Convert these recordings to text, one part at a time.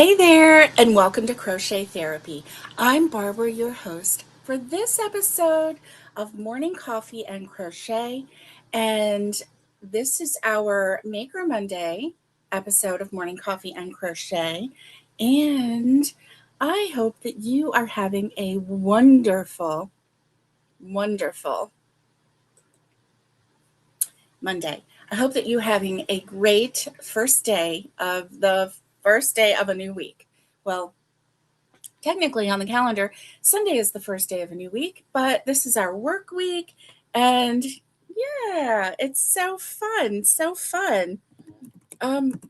Hey there, and welcome to Crochet Therapy. I'm Barbara, your host for this episode of Morning Coffee and Crochet. And this is our Maker Monday episode of Morning Coffee and Crochet. And I hope that you are having a wonderful, wonderful Monday. I hope that you're having a great first day of a new week. Well, technically on the calendar, Sunday is the first day of a new week, but this is our work week. And yeah, it's so fun. So fun. Um,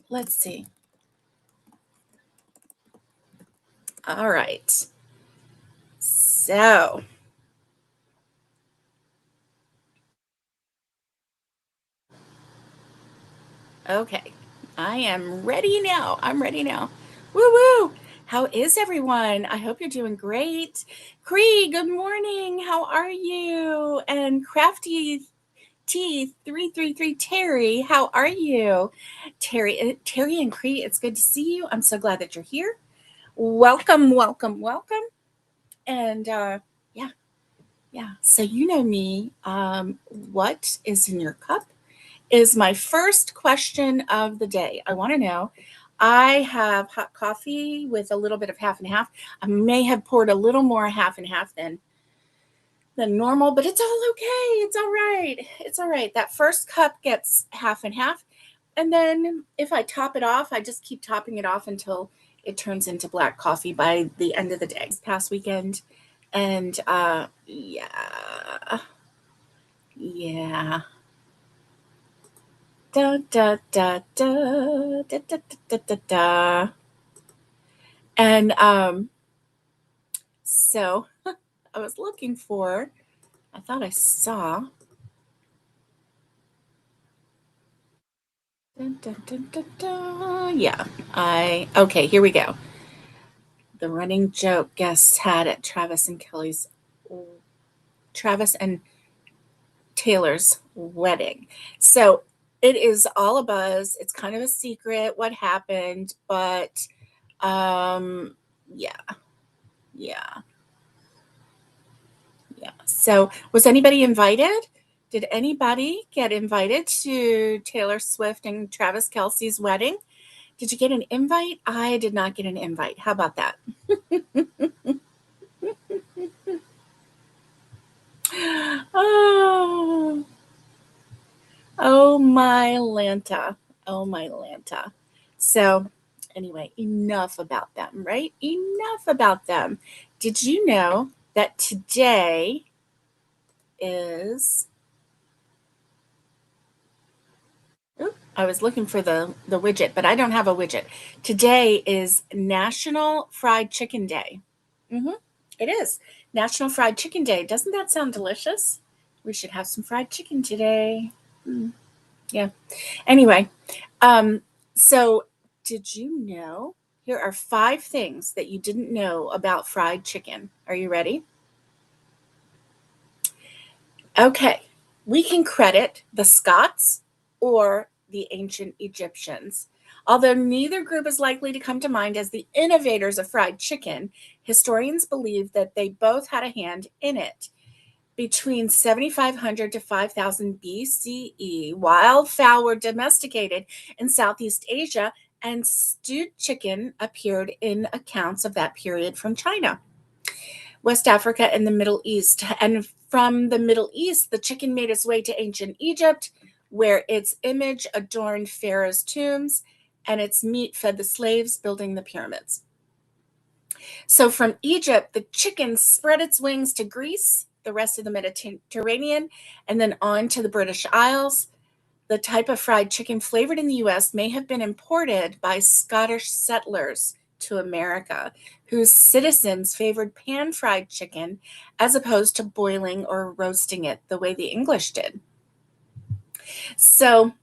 let's see. All right. So, okay. I am ready now. I'm ready now. Woo woo. How is everyone? I hope you're doing great. Cree, good morning. How are you? And Crafty T333 Terry, how are you? Terry and Cree, it's good to see you. I'm so glad that you're here. Welcome, welcome, welcome. And yeah, yeah. So you know me. What is in your cup is my first question of the day. I want to know. I have hot coffee with a little bit of half and half. I may have poured a little more half and half than normal, but it's all okay. It's all right. It's all right. That first cup gets half and half. And then if I top it off, I just keep topping it off until it turns into black coffee by the end of the day. This past weekend. And yeah. Yeah. Da da da da da da da da da. And so I was looking for, I thought I saw. Dun, dun, dun, dun, dun. Yeah, okay, here we go. The running joke guests had at Travis and Taylor's wedding. So it is all a buzz. It's kind of a secret what happened, but um, yeah, yeah, yeah. So was anybody invited? Did anybody get invited to Taylor Swift and Travis Kelce's wedding? Did you get an invite? I did not get an invite. How about that? Oh, oh my Lanta. Oh my Lanta. So, anyway, enough about them, right? Enough about them. Did you know that today is I was looking for the widget, but I don't have a widget. Today is National Fried Chicken Day. Mm-hmm. It is National Fried Chicken Day. Doesn't that sound delicious? We should have some fried chicken today. Mm, yeah. Anyway, um, so did you know? Here are 5 things that you didn't know about fried chicken. Are you ready? Okay. We can credit the Scots or the ancient Egyptians. Although neither group is likely to come to mind as the innovators of fried chicken, historians believe that they both had a hand in it. Between 7,500 to 5,000 BCE, wildfowl were domesticated in Southeast Asia, and stewed chicken appeared in accounts of that period from China, West Africa, and the Middle East. And from the Middle East, the chicken made its way to ancient Egypt, where its image adorned Pharaoh's tombs and its meat fed the slaves building the pyramids. So from Egypt, the chicken spread its wings to Greece, the rest of the Mediterranean, and then on to the British Isles. The type of fried chicken flavored in the US may have been imported by Scottish settlers to America, whose citizens favored pan fried chicken as opposed to boiling or roasting it the way the English did. So,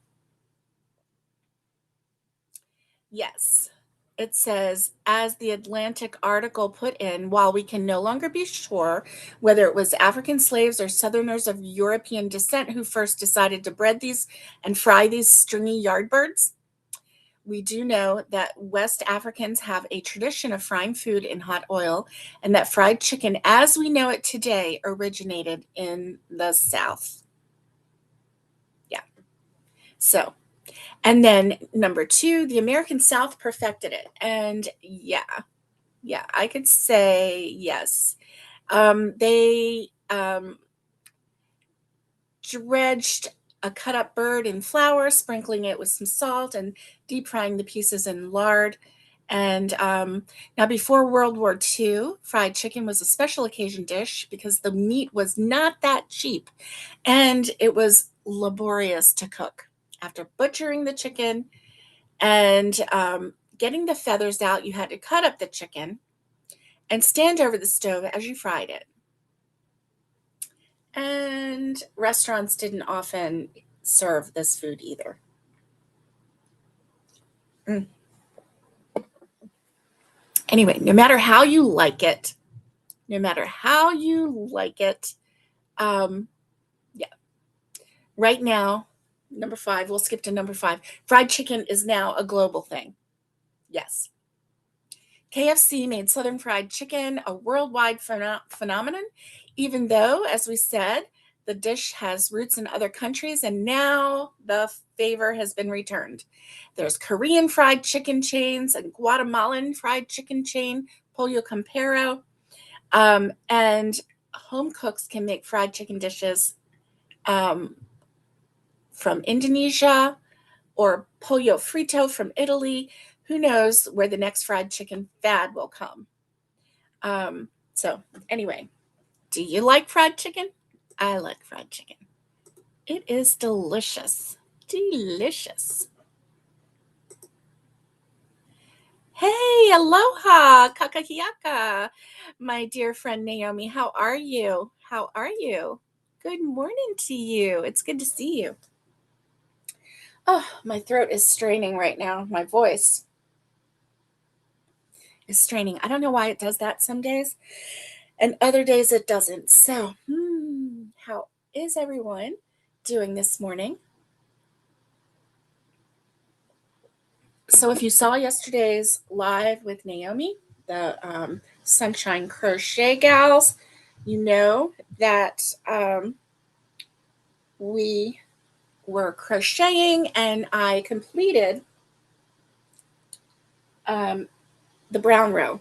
yes, it says, as the Atlantic article put in, while we can no longer be sure whether it was African slaves or Southerners of European descent who first decided to bread these and fry these stringy yard birds, We do know that West Africans have a tradition of frying food in hot oil, and that fried chicken, as we know it today, originated in the South. Yeah. So, and then number two, the American South perfected it. And yeah, I could say yes. They dredged a cut up bird in flour, sprinkling it with some salt, and deep frying the pieces in lard. And now, before World War II, fried chicken was a special occasion dish because the meat was not that cheap and it was laborious to cook. After butchering the chicken and getting the feathers out, you had to cut up the chicken and stand over the stove as you fried it. And restaurants didn't often serve this food either. Mm. Anyway, no matter how you like it, no matter how you like it, um, yeah. Right now, number five, we'll skip to number five. Fried chicken is now a global thing. Yes. KFC made Southern Fried Chicken a worldwide phenomenon, even though, as we said, the dish has roots in other countries, and now the favor has been returned. There's Korean fried chicken chains and Guatemalan fried chicken chain, Pollo Campero, and home cooks can make fried chicken dishes um, from Indonesia or pollo frito from Italy. Who knows where the next fried chicken fad will come? So, anyway, do you like fried chicken? I like fried chicken. It is delicious. Delicious. Hey, aloha, kakahiaka. My dear friend Naomi, how are you? How are you? Good morning to you. It's good to see you. Oh, my throat is straining right now. My voice is straining. I don't know why it does that some days, and other days it doesn't. So, how is everyone doing this morning? So, if you saw yesterday's live with Naomi, the Sunshine Crochet Gals, you know that we were crocheting and I completed the brown row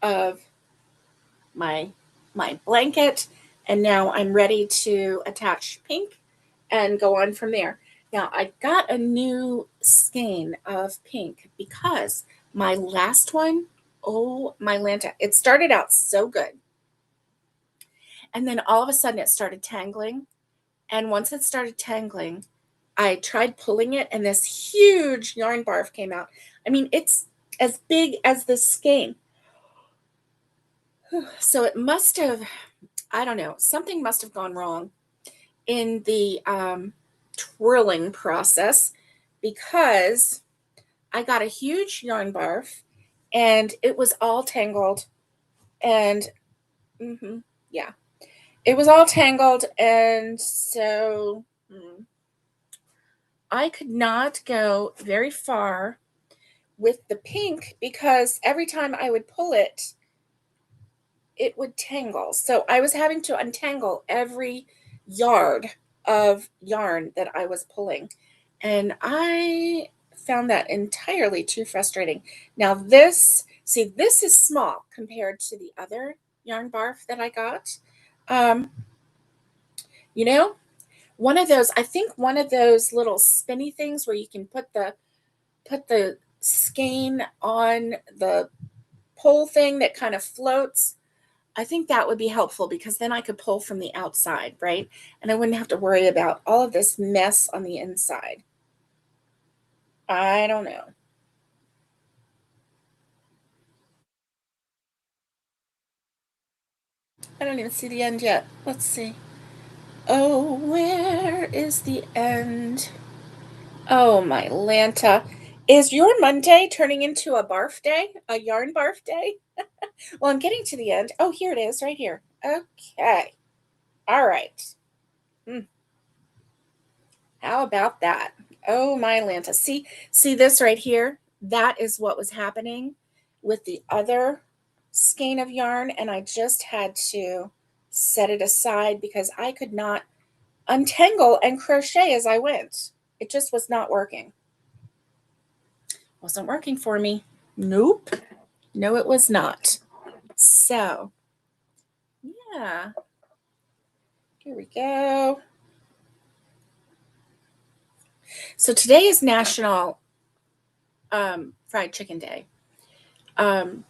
of my blanket, and now I'm ready to attach pink and go on from there. Now I got a new skein of pink because my last one, oh my Lanta, it started out so good. And then all of a sudden it started tangling. And once it started tangling, I tried pulling it and this huge yarn barf came out. I mean, it's as big as this skein. So it must have, I don't know, something must have gone wrong in the twirling process because I got a huge yarn barf and it was all tangled. And yeah, it was all tangled. And so I could not go very far with the pink because every time I would pull it, it would tangle. So I was having to untangle every yard of yarn that I was pulling. And I found that entirely too frustrating. Now, this is small compared to the other yarn barf that I got. Um, you know, I think one of those little spinny things where you can put the skein on the pole thing that kind of floats. I think that would be helpful because then I could pull from the outside, right? And I wouldn't have to worry about all of this mess on the inside. I don't know. I don't even see the end yet. Let's see. Oh, where is the end? Oh, my Lanta. Is your Monday turning into a barf day? A yarn barf day? Well, I'm getting to the end. Oh, here it is, right here. Okay. All right. How about that? Oh my Lanta. See this right here? That is what was happening with the other skein of yarn, and I just had to set it aside because I could not untangle and crochet as I went. It just was not working. Wasn't working for me. Nope. No, it was not. So, yeah, here we go. So today is National Fried Chicken Day. Um,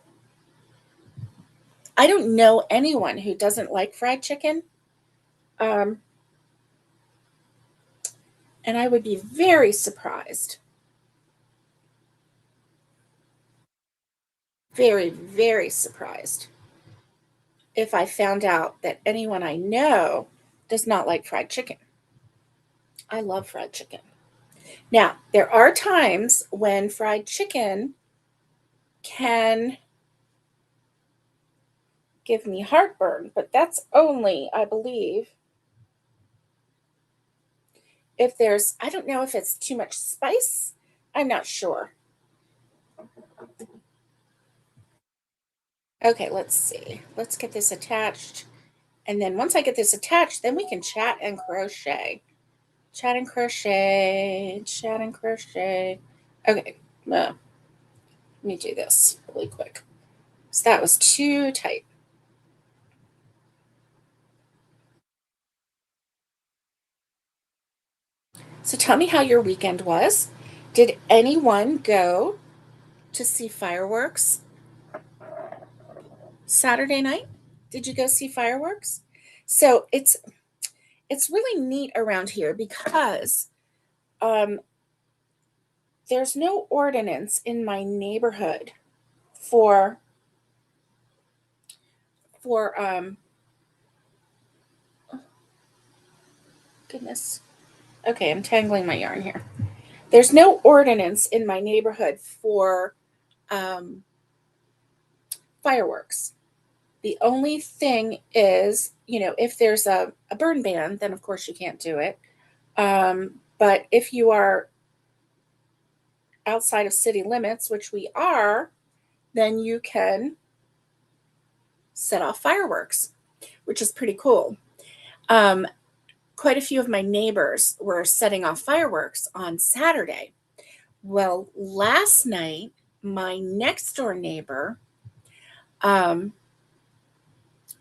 I don't know anyone who doesn't like fried chicken. Um, and I would be very surprised, very, very surprised if I found out that anyone I know does not like fried chicken. I love fried chicken. Now, there are times when fried chicken can give me heartburn, but that's only, I believe, if there's, I don't know if it's too much spice. I'm not sure. Okay, let's see. Let's get this attached. And then once I get this attached, then we can chat and crochet. Chat and crochet, chat and crochet. Okay, let me do this really quick. So that was too tight. So tell me how your weekend was. Did anyone go to see fireworks Saturday night? Did you go see fireworks? So it's really neat around here because um, there's no ordinance in my neighborhood for for goodness. Okay, I'm tangling my yarn here. There's no ordinance in my neighborhood for um, fireworks. The only thing is, if there's a burn ban, then of course you can't do it. But if you are outside of city limits, which we are, then you can set off fireworks, which is pretty cool. Um, Quite a few of my neighbors were setting off fireworks on Saturday. Well, last night, my next door neighbor, um,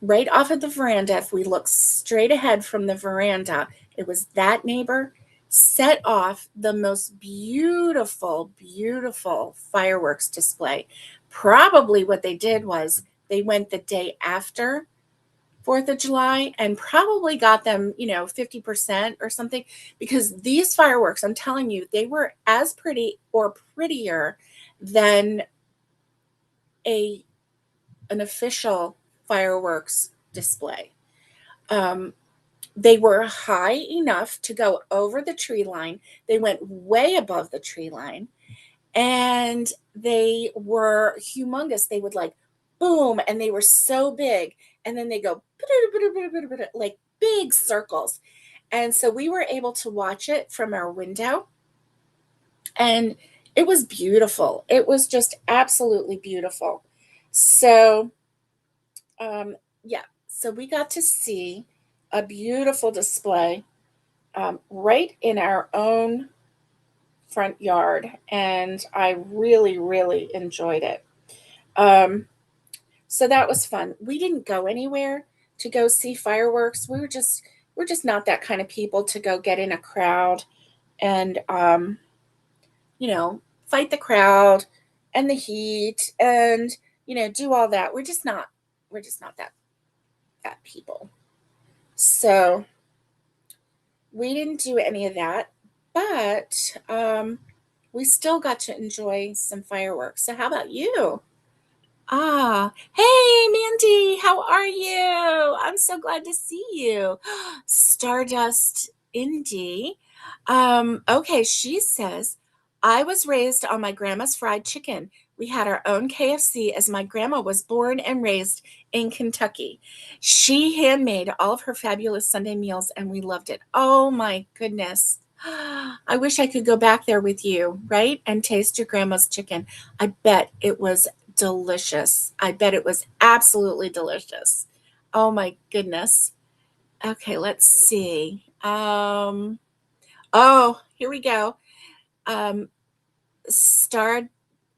right off of the veranda, if we look straight ahead from the veranda, it was that neighbor set off the most beautiful, beautiful fireworks display. Probably what they did was they went the day after 4th of July and probably got them, 50% or something, because these fireworks, I'm telling you, they were as pretty or prettier than a an official fireworks display. Um, they were high enough to go over the tree line. They went way above the tree line and they were humongous. They would like boom, and they were so big. And then they go like big circles. And so we were able to watch it from our window. And it was beautiful. It was just absolutely beautiful. So, yeah, so we got to see a beautiful display right in our own front yard. And I really, really enjoyed it. Um, so that was fun. We didn't go anywhere to go see fireworks. We're just not that kind of people to go get in a crowd and fight the crowd and the heat and do all that. We're just not that people. So we didn't do any of that, but we still got to enjoy some fireworks. So how about you? Ah, hey, Mandy, how are you? I'm so glad to see you. Stardust Indy. Okay, she says, I was raised on my grandma's fried chicken. We had our own KFC as my grandma was born and raised in Kentucky. She handmade all of her fabulous Sunday meals and we loved it. Oh my goodness. I wish I could go back there with you, right? And taste your grandma's chicken. I bet it was delicious. I bet it was absolutely delicious. Oh my goodness. Okay, let's see. Oh, here we go. Um, Star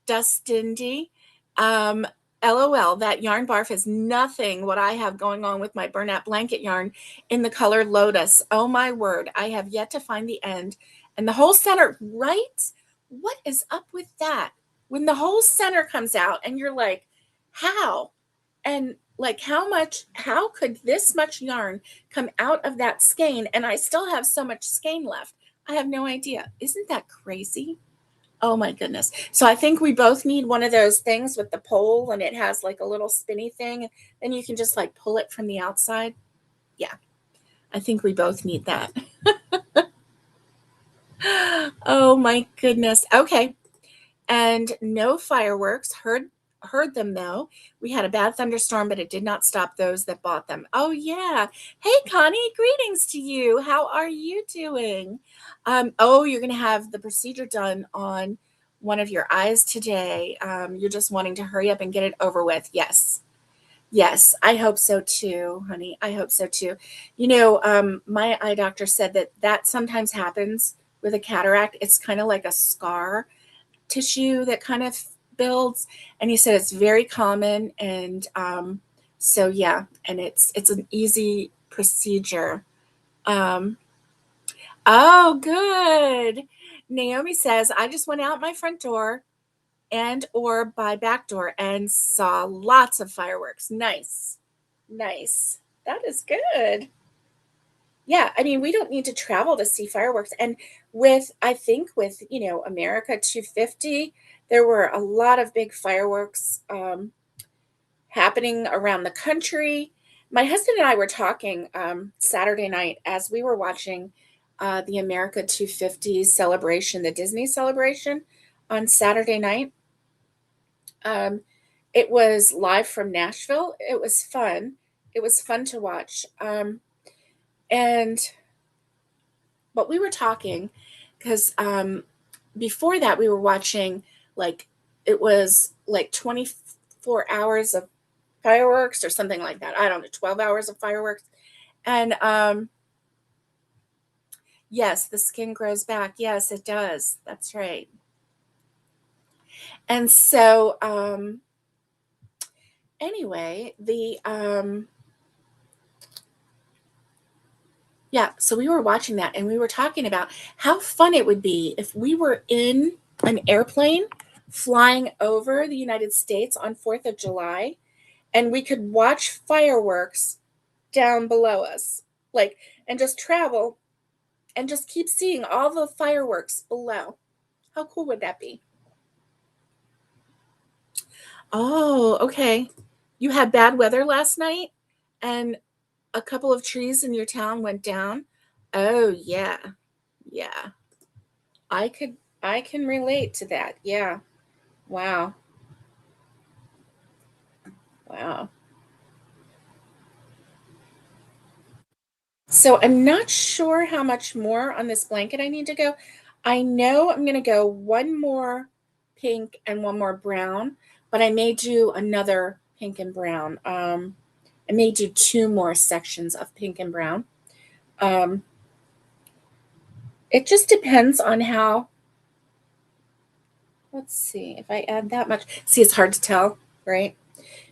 Dustindy. Um, LOL, that yarn barf is nothing what I have going on with my burnout blanket yarn in the color Lotus. Oh my word, I have yet to find the end. And the whole center, right? What is up with that? When the whole center comes out and you're like, how? And like, how could this much yarn come out of that skein? And I still have so much skein left. I have no idea. Isn't that crazy? Oh my goodness. So I think we both need one of those things with the pole and it has like a little spinny thing. Then you can just like pull it from the outside. Yeah, I think we both need that. Oh my goodness. Okay. And no fireworks. Heard them though. We had a bad thunderstorm, but it did not stop those that bought them. Oh yeah. Hey Connie, greetings to you. How are you doing? Oh, you're gonna have the procedure done on one of your eyes today. You're just wanting to hurry up and get it over with. Yes. Yes, I hope so too, honey. I hope so too. My eye doctor said that that sometimes happens with a cataract. It's kind of like a scar tissue that kind of builds, and he said it's very common. And so yeah, and it's an easy procedure. um oh, good. Naomi says, I just went out my front door and or by back door and saw lots of fireworks. Nice. Nice. That is good. Yeah, I mean, we don't need to travel to see fireworks. And with, I think with, America 250, there were a lot of big fireworks happening around the country. My husband and I were talking Saturday night as we were watching the America 250 celebration, the Disney celebration on Saturday night. Um, it was live from Nashville. It was fun. It was fun to watch. And but we were talking because before that we were watching, like, it was like 24 hours of fireworks or something like that. I don't know, 12 hours of fireworks. And yes, the skin grows back. Yes, it does. That's right. And so anyway, the yeah, so we were watching that and we were talking about how fun it would be if we were in an airplane flying over the United States on 4th of July and we could watch fireworks down below us. Like, and just travel and just keep seeing all the fireworks below. How cool would that be? Oh, okay. You had bad weather last night and a couple of trees in your town went down. Oh, yeah. Yeah. I could I can relate to that. Yeah. Wow. Wow. So I'm not sure how much more on this blanket I need to go. I know I'm going to go one more pink and one more brown, but I may do another pink and brown. I may do two more sections of pink and brown. Um, it just depends on how. Let's see if I add that much. See, it's hard to tell, right?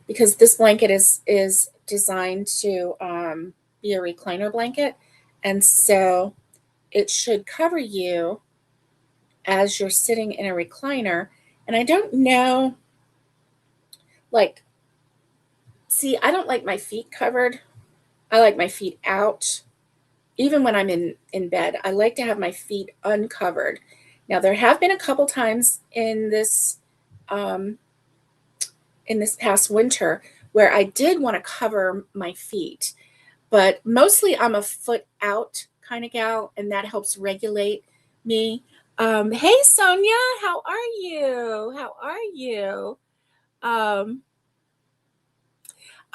Because this blanket is designed to be a recliner blanket, and so it should cover you as you're sitting in a recliner. And I don't know, like, see, I don't like my feet covered. I like my feet out. Even when I'm in bed, I like to have my feet uncovered. Now, there have been a couple times um, in this past winter where I did want to cover my feet, but mostly I'm a foot out kind of gal, and that helps regulate me. Hey Sonia, how are you? How are you? Um,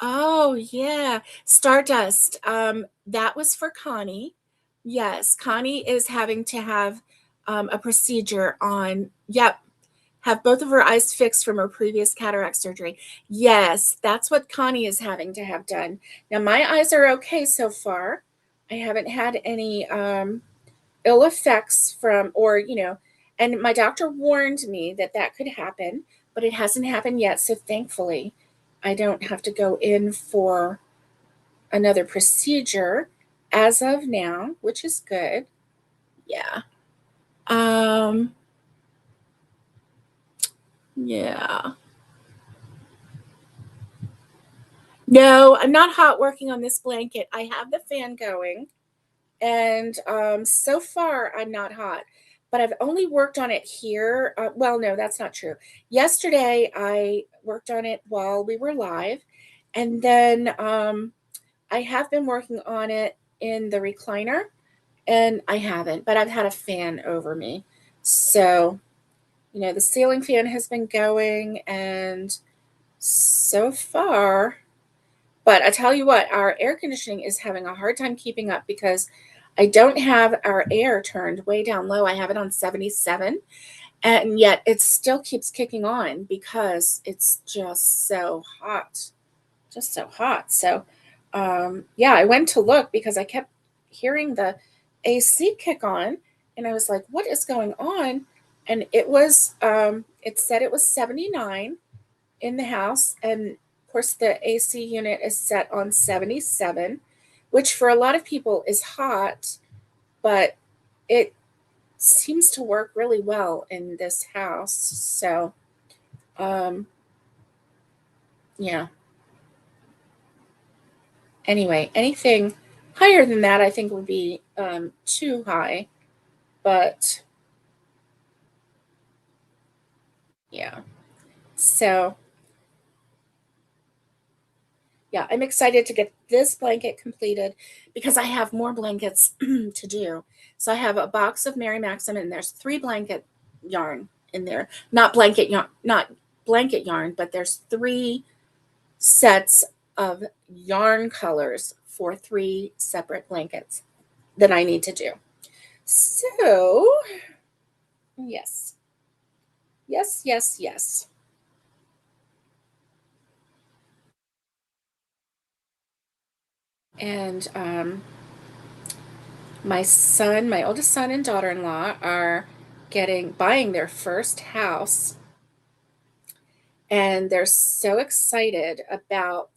oh yeah, Stardust. That was for Connie. Yes, Connie is having to have a procedure on, yep, have both of her eyes fixed from her previous cataract surgery. Yes, that's what Connie is having to have done. Now, my eyes are okay so far. I haven't had any ill effects from, or, and my doctor warned me that that could happen, but it hasn't happened yet. So thankfully, I don't have to go in for another procedure as of now, which is good. Yeah. Um, yeah. No, I'm not hot working on this blanket. I have the fan going, and so far I'm not hot. But I've only worked on it here. Well, no, that's not true. Yesterday I worked on it while we were live, and then I have been working on it in the recliner, and I haven't. But I've had a fan over me, so the ceiling fan has been going, and so far. But I tell you what, our air conditioning is having a hard time keeping up because I don't have our air turned way down low. I have it on 77, and yet it still keeps kicking on because it's just so hot. Just so hot. So, yeah, I went to look because I kept hearing the AC kick on, and I was like, what is going on? And it said it was 79 in the house, and of course the AC unit is set on 77, which for a lot of people is hot, but it seems to work really well in this house. So, um, yeah. Anyway, anything higher than that, I think would be too high. But yeah, so yeah, I'm excited to get this blanket completed because I have more blankets to do. So I have a box of Mary Maxim, and there's 3 blanket yarn in there. Not blanket yarn, but there's 3 sets of yarn colors for 3 separate blankets that I need to do. So, yes. Yes, yes, yes. And my oldest son and daughter-in-law are getting buying their first house, and they're so excited about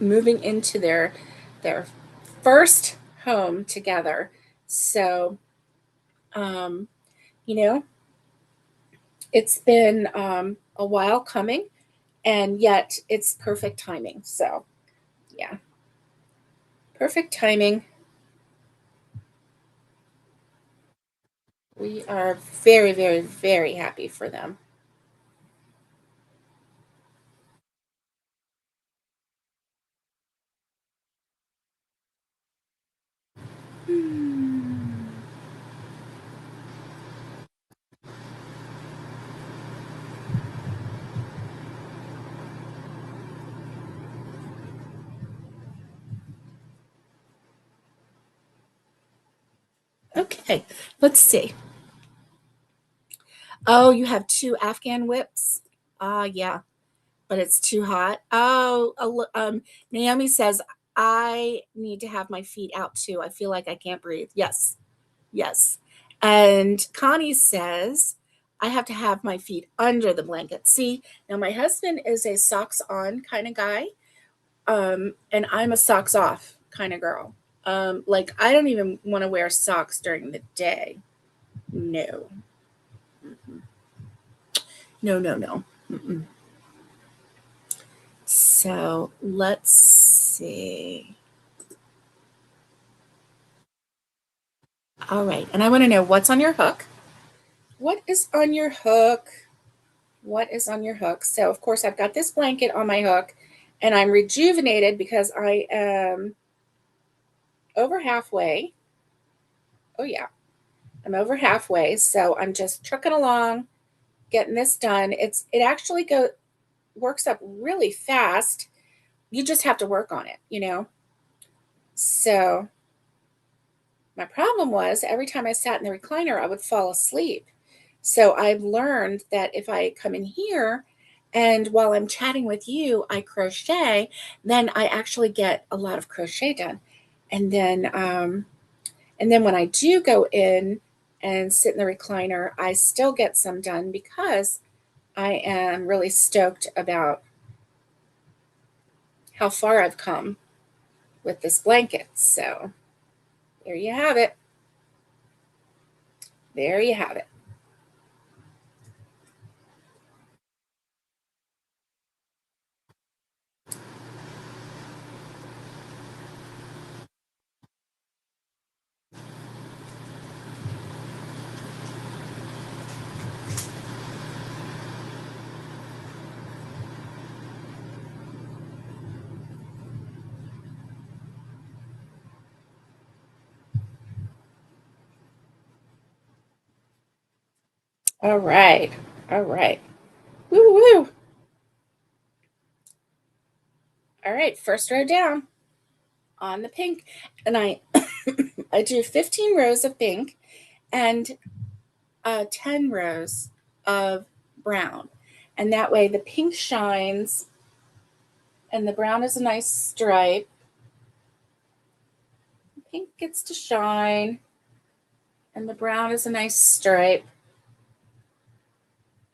moving into their first home together. So, um, you know, it's been a while coming, and yet it's perfect timing. So, yeah, perfect timing. We are very, very, very happy for them. Hmm. Okay, let's see. Oh, you have 2 Afghan whips? Ah, yeah, but it's too hot. Oh, Naomi says, I need to have my feet out too. I feel like I can't breathe. Yes, yes. And Connie says, I have to have my feet under the blanket. See, now my husband is a socks on kind of guy, and I'm a socks off kind of girl. Like I don't even want to wear socks during the day. No, no, no, no. Mm-mm. So let's see. All right. And I want to know what's on your hook. What is on your hook? What is on your hook? So, of course, I've got this blanket on my hook, and I'm rejuvenated because I am over halfway. Oh, yeah. I'm over halfway. So I'm just trucking along, getting this done. It actually goes. works up really fast. You just have to work on it, you know? So my problem was every time I sat in the recliner, I would fall asleep. So I've learned that if I come in here and while I'm chatting with you, I crochet, then I actually get a lot of crochet done. And then, um, and then when I do go in and sit in the recliner, I still get some done because I am really stoked about how far I've come with this blanket. So there you have it. There you have it. All right. All right. Woo woo. All right. First row down on the pink. And I do 15 rows of pink and 10 rows of brown. And that way the pink shines and the brown is a nice stripe. Pink gets to shine and the brown is a nice stripe.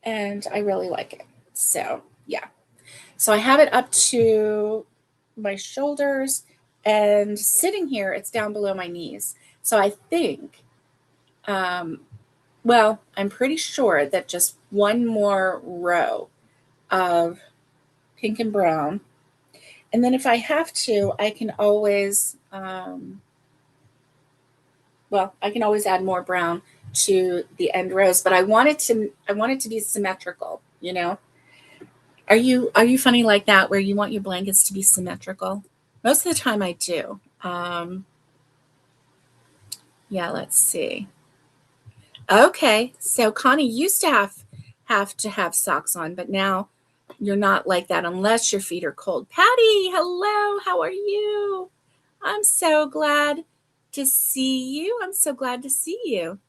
And I really like it. So, yeah. So I have it up to my shoulders and sitting here, it's down below my knees. So I think, well, I'm pretty sure that just one more row of pink and brown. And then if I have to, I can always, well, I can always add more brown to the end rows, but I want it to be symmetrical, you know? Are you funny like that where you want your blankets to be symmetrical? Most of the time I do. Yeah, let's see. Okay, so Connie used to have to have socks on, but now you're not like that unless your feet are cold. Patty, hello, how are you? I'm so glad to see you. I'm so glad to see you.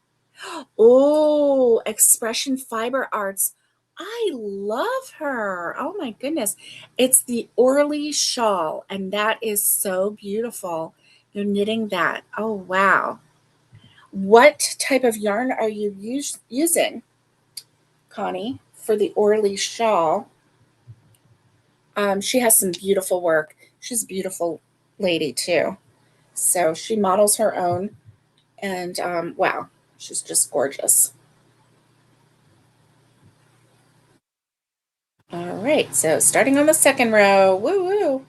Oh, Expression Fiber Arts. I love her. Oh my goodness. It's the Orly shawl, and that is so beautiful. You're knitting that. Oh, wow. What type of yarn are you using, Connie, for the Orly shawl? She has some beautiful work. She's a beautiful lady, too. So she models her own, and wow, she's just gorgeous. All right, so starting on the second row, woo woo.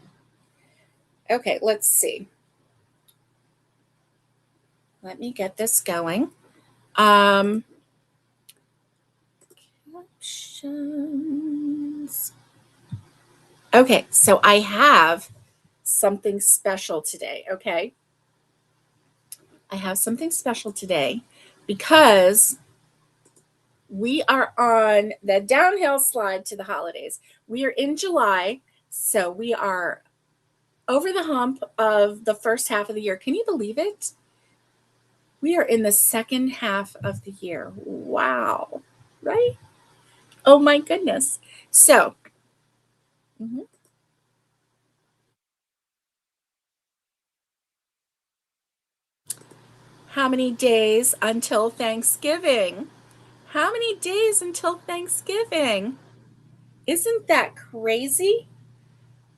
Okay, let's see. Let me get this going. Um, Captions. Okay, so I have something special today. Okay, I have something special today because we are on the downhill slide to the holidays. We are in July, so we are over the hump of the first half of the year. Can you believe it? We are in the second half of the year. Wow. Right? Oh my goodness. So, mhm. How many days until Thanksgiving? How many days until Thanksgiving? Isn't that crazy?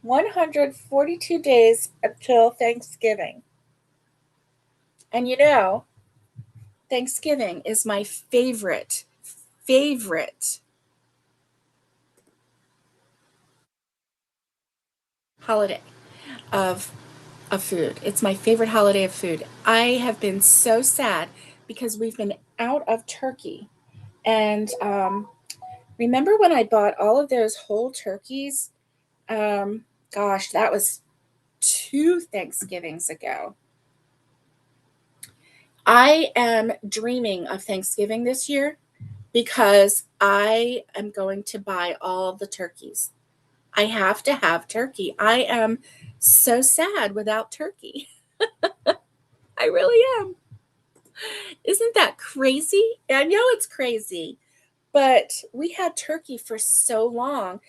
142 days until Thanksgiving. And you know, Thanksgiving is my favorite holiday of food. It's my favorite holiday of food. I have been so sad because we've been out of turkey. And remember when I bought all of those whole turkeys? Gosh, that was 2 Thanksgivings ago. I am dreaming of Thanksgiving this year because I am going to buy all the turkeys. I have to have turkey. I am so sad without turkey. I really am. Isn't that crazy? I know it's crazy, but we had turkey for so long.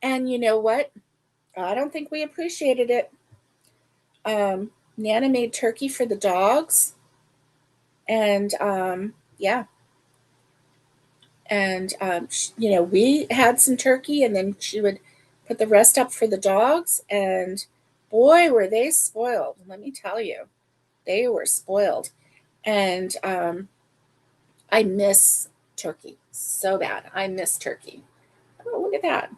And you know what? I don't think we appreciated it. Nana made turkey for the dogs. And yeah, and we had some turkey, and then she would put the rest up for the dogs. And boy, were they spoiled. Let me tell you, they were spoiled. And I miss turkey so bad. I miss turkey. Oh, look at that.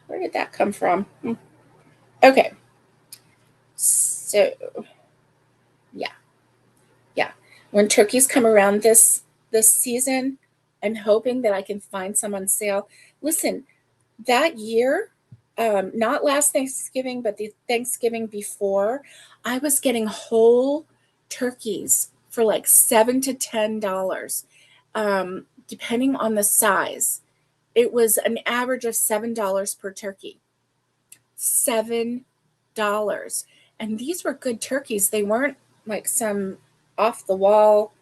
Where did that come from? Okay. So, yeah. Yeah. When turkeys come around this season, I'm hoping that I can find some on sale. Listen, that year, not last Thanksgiving, but the Thanksgiving before, I was getting whole turkeys for like $7 to $10, depending on the size. It was an average of $7 per turkey. $7. And these were good turkeys. They weren't like some off the wall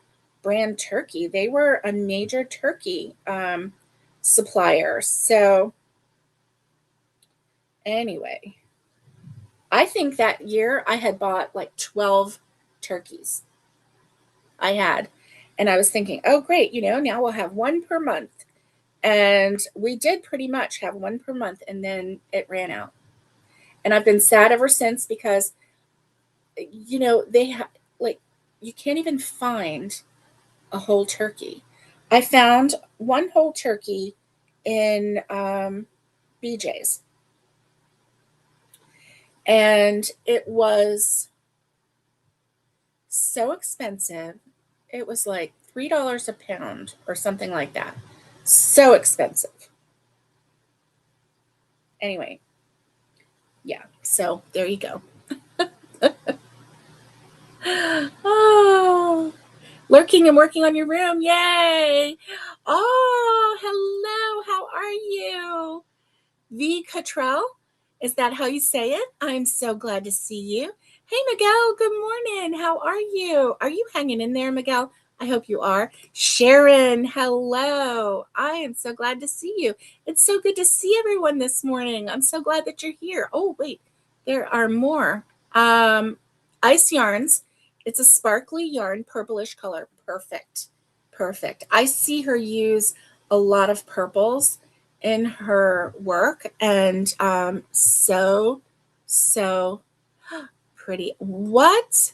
brand turkey. They were a major turkey supplier. So, anyway, I think that year I had bought like 12 turkeys. I had. And I was thinking, oh, great, now we'll have one per month. And we did pretty much have one per month, and then it ran out. And I've been sad ever since because, they have, like, you can't even find a whole turkey. I found one whole turkey in BJ's, and it was so expensive. It was like $3 a pound or something like that. So expensive. Anyway, yeah. So there you go. Oh, lurking and working on your room. Yay. Oh, hello. How are you? V. Cottrell. Is that how you say it? I'm so glad to see you. Hey, Miguel. Good morning. How are you? Are you hanging in there, Miguel? I hope you are. Sharon, hello. I am so glad to see you. It's so good to see everyone this morning. I'm so glad that you're here. Oh, wait, there are more. Ice yarns. It's a sparkly yarn, purplish color. Perfect. Perfect. I see her use a lot of purples in her work, and so pretty. What?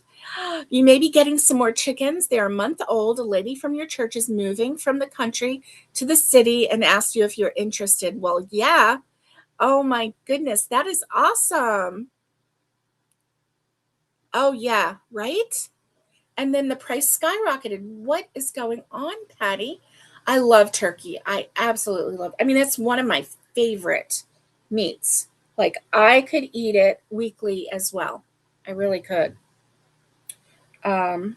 You may be getting some more chickens. They're a month old. A lady from your church is moving from the country to the city and asked you if you're interested. Well, yeah. Oh my goodness, that is awesome. Oh yeah, right? And then the price skyrocketed. What is going on, Patty? I love turkey. I absolutely love. I mean, it's one of my favorite meats. Like I could eat it weekly as well. I really could. Um,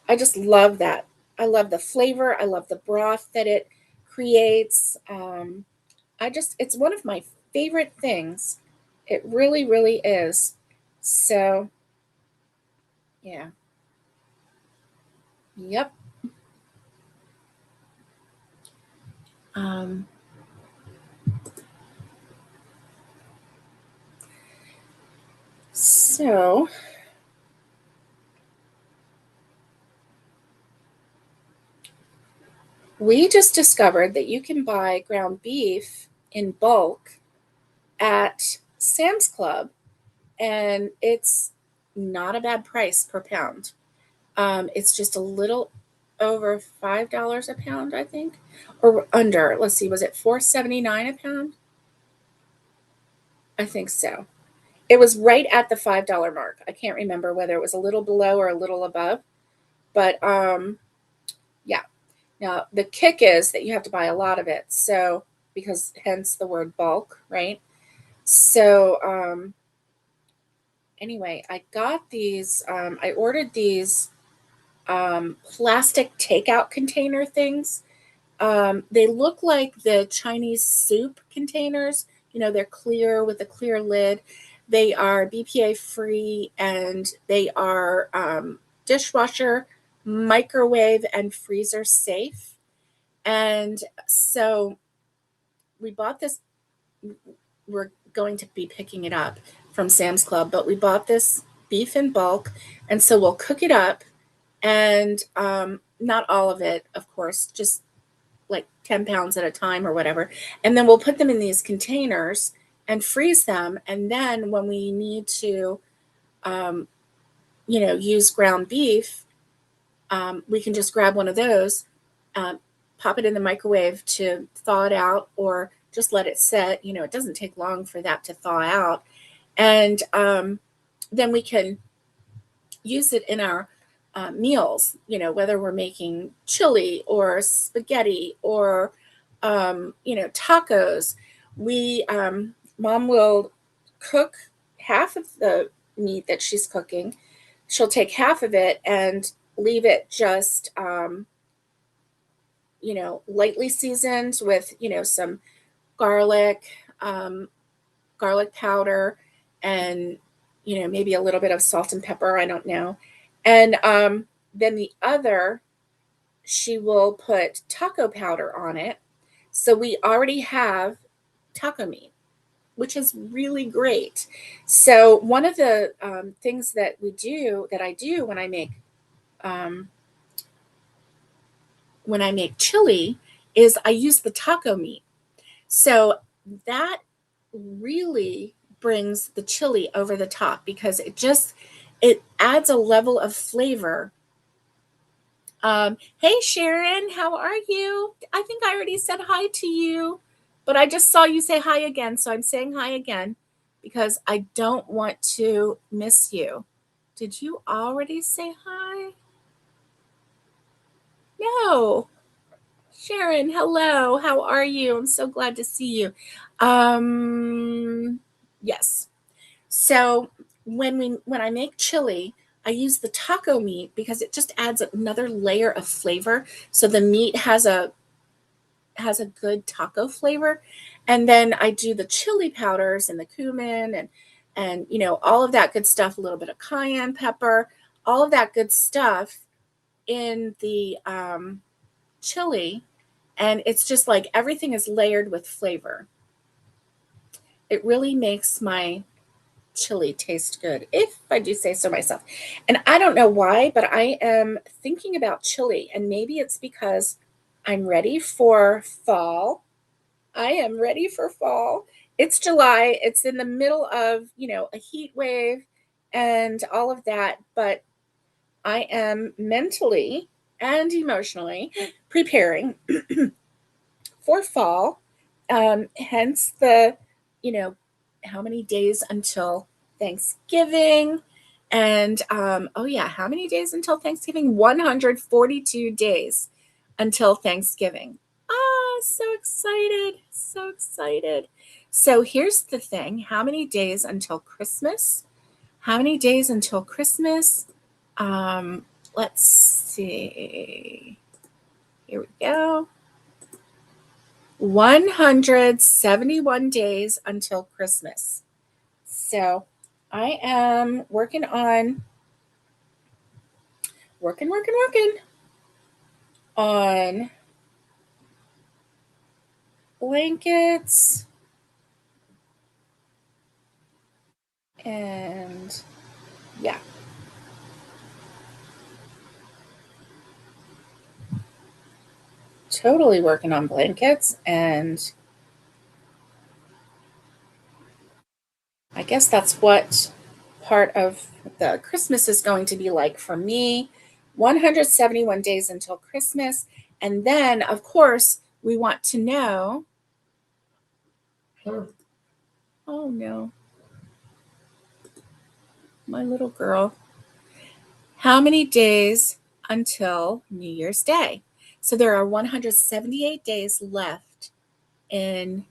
I just love that. I love the flavor. I love the broth that it creates. It's one of my favorite things. It really, really is. So, yeah. Yep. Um, so, we just discovered that you can buy ground beef in bulk at Sam's Club, and it's not a bad price per pound. It's just a little over $5 a pound, I think, or under. Let's see, was it $4.79 a pound? I think so. It was right at the $5 mark. I can't remember whether it was a little below or a little above, but yeah. Now the kick is that you have to buy a lot of it, so because hence the word bulk, right? So anyway, I got these. I ordered these plastic takeout container things. They look like the Chinese soup containers. You know, they're clear with a clear lid. They are BPA free, and they are dishwasher, microwave, and freezer safe. And so we bought this. We're going to be picking it up from Sam's Club, but we bought this beef in bulk, and so we'll cook it up, and not all of it, of course, just like 10 pounds at a time or whatever. And then we'll put them in these containers and freeze them. And then when we need to, use ground beef, we can just grab one of those, pop it in the microwave to thaw it out, or just let it set. You know, it doesn't take long for that to thaw out. And then we can use it in our meals, whether we're making chili or spaghetti or, tacos. Mom will cook half of the meat that she's cooking. She'll take half of it and leave it just, lightly seasoned with, some garlic, garlic powder, and, maybe a little bit of salt and pepper. I don't know. And then the other, she will put taco powder on it. So we already have taco meat, which is really great. So one of the things that I do when I make chili is I use the taco meat. So that really brings the chili over the top, because it adds a level of flavor. Hey Sharon, how are you? I think I already said hi to you, but I just saw you say hi again, so I'm saying hi again because I don't want to miss you. Did you already say hi? No. Sharon, hello. How are you? I'm so glad to see you. Yes. So when I make chili, I use the taco meat because it just adds another layer of flavor. So the meat has a good taco flavor. And then I do the chili powders and the cumin and all of that good stuff, a little bit of cayenne pepper, all of that good stuff in the chili. And it's just like everything is layered with flavor. It really makes my chili taste good, if I do say so myself. And I don't know why, but I am thinking about chili, and maybe it's because I'm ready for fall. I am ready for fall. It's July. It's in the middle of, a heat wave and all of that, but I am mentally and emotionally preparing for fall. Hence the, how many days until Thanksgiving? And oh yeah, how many days until Thanksgiving? 142 days until Thanksgiving. Ah, so excited, so excited. So here's the thing: how many days until Christmas? How many days until Christmas? Let's see. Here we go. 171 days until Christmas. So I am working on blankets and yeah. Totally working on blankets, and I guess that's what part of the Christmas is going to be like for me. 171 days until Christmas. And then, of course, we want to know. Oh no, my little girl. How many days until New Year's Day? So there are 178 days left in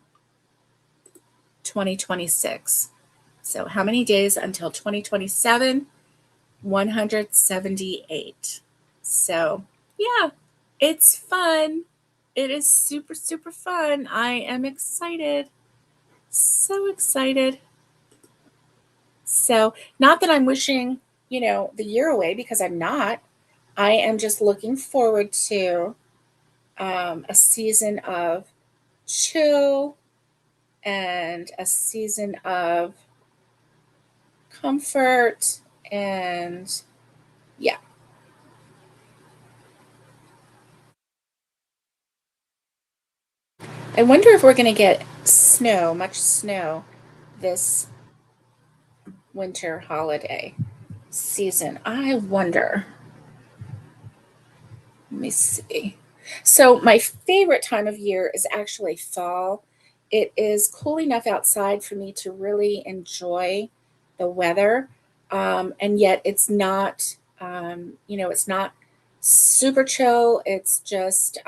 2026. So how many days until 2027? 178. So yeah, it's fun. It is super, super fun. I am excited. So excited. So, not that I'm wishing, the year away because I'm not. I am just looking forward to a season of chill and a season of comfort. And yeah, I wonder if we're going to get snow, much snow, this winter holiday season. I wonder. Let me see. So, my favorite time of year is actually fall. It is cool enough outside for me to really enjoy the weather. And yet it's not super chill. It's just,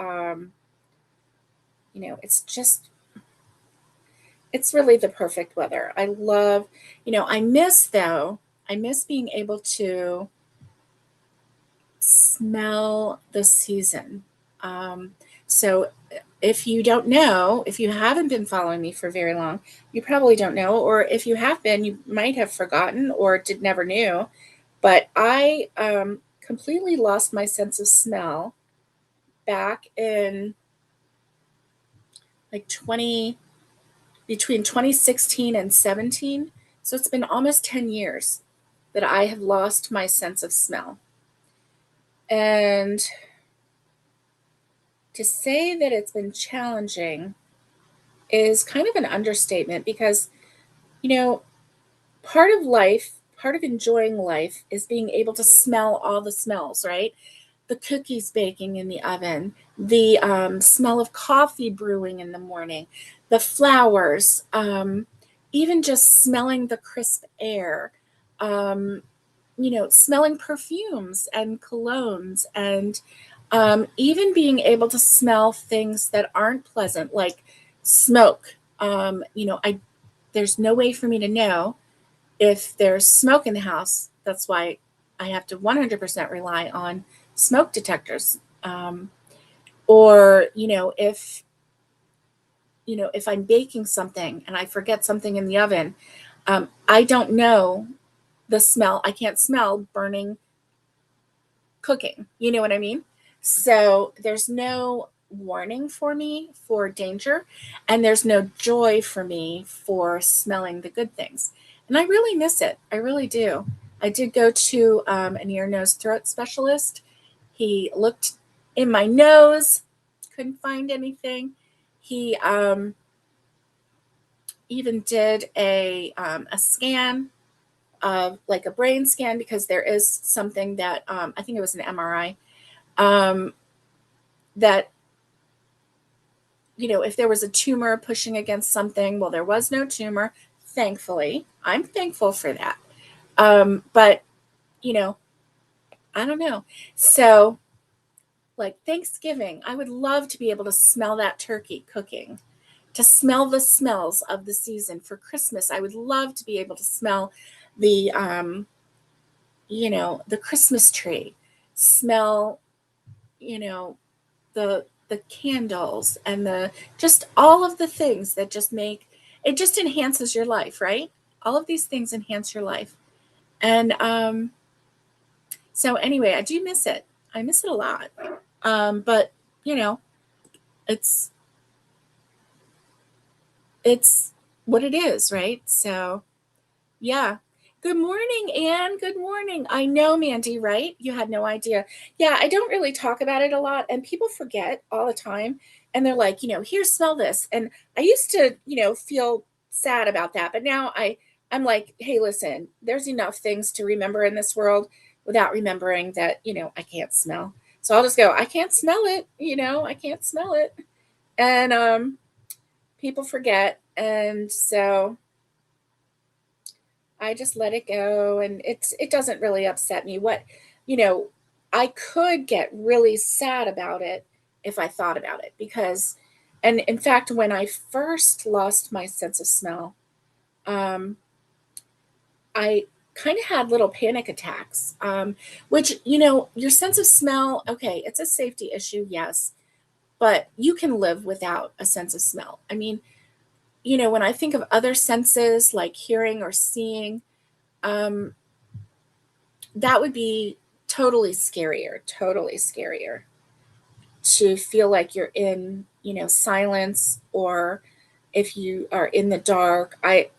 it's really the perfect weather. I love, I miss being able to smell the season. Um, so if you don't know, if you haven't been following me for very long, you probably don't know, or if you have been, you might have forgotten or did never knew. But I completely lost my sense of smell back in like 20 between 2016 and 17. So it's been almost 10 years that I have lost my sense of smell. And to say that it's been challenging is kind of an understatement because, you know, part of life, part of enjoying life is being able to smell all the smells, right? The cookies baking in the oven, the smell of coffee brewing in the morning, the flowers, even just smelling the crisp air, um, smelling perfumes and colognes, and even being able to smell things that aren't pleasant, like smoke. There's no way for me to know if there's smoke in the house. That's why I have to 100% rely on smoke detectors. Or if I'm baking something and I forget something in the oven, I don't know the smell. I can't smell burning cooking. You know what I mean? So there's no warning for me for danger, and there's no joy for me for smelling the good things. And I really miss it. I really do. I did go to an ear, nose, throat specialist. He looked in my nose, couldn't find anything. He even did a scan of like a brain scan because there is something that I think it was an MRI um, that if there was a tumor pushing against something, well, there was no tumor, thankfully. I'm thankful for that. But you know, I don't know. So, like Thanksgiving, I would love to be able to smell that turkey cooking, to smell the smells of the season. For Christmas, I would love to be able to smell the the Christmas tree, smell, you know, the candles and the just all of the things that just make it just enhances your life, right? All of these things enhance your life. And so anyway, I do miss it. I miss it a lot. But you know, it's it's what it is, right? So yeah. Good morning, Anne. Good morning. I know, Mandy, right? You had no idea. Yeah, I don't really talk about it a lot, and people forget all the time. And they're like, here, smell this. And I used to, feel sad about that, but now I'm like, hey, listen, there's enough things to remember in this world without remembering that, I can't smell. So I'll just go, I can't smell it, I can't smell it. And people forget. And so I just let it go, and it doesn't really upset me. You know, I could get really sad about it if I thought about it because and in fact when I first lost my sense of smell, um I kind of had little panic attacks. Which, your sense of smell, okay, it's a safety issue, yes, but you can live without a sense of smell. I mean, when I think of other senses like hearing or seeing, um, that would be totally scarier to feel like you're in, silence, or if you are in the dark. I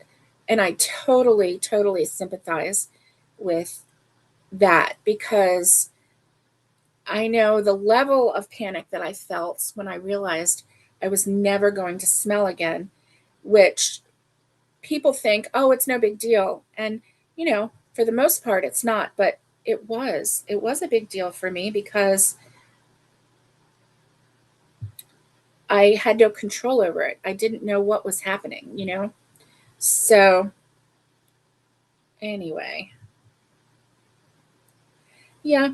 totally sympathize with that, because I know the level of panic that I felt when I realized I was never going to smell again, which people think, oh, it's no big deal. And, for the most part, it's not, but it was. It was a big deal for me because I had no control over it. I didn't know what was happening. So, anyway, yeah,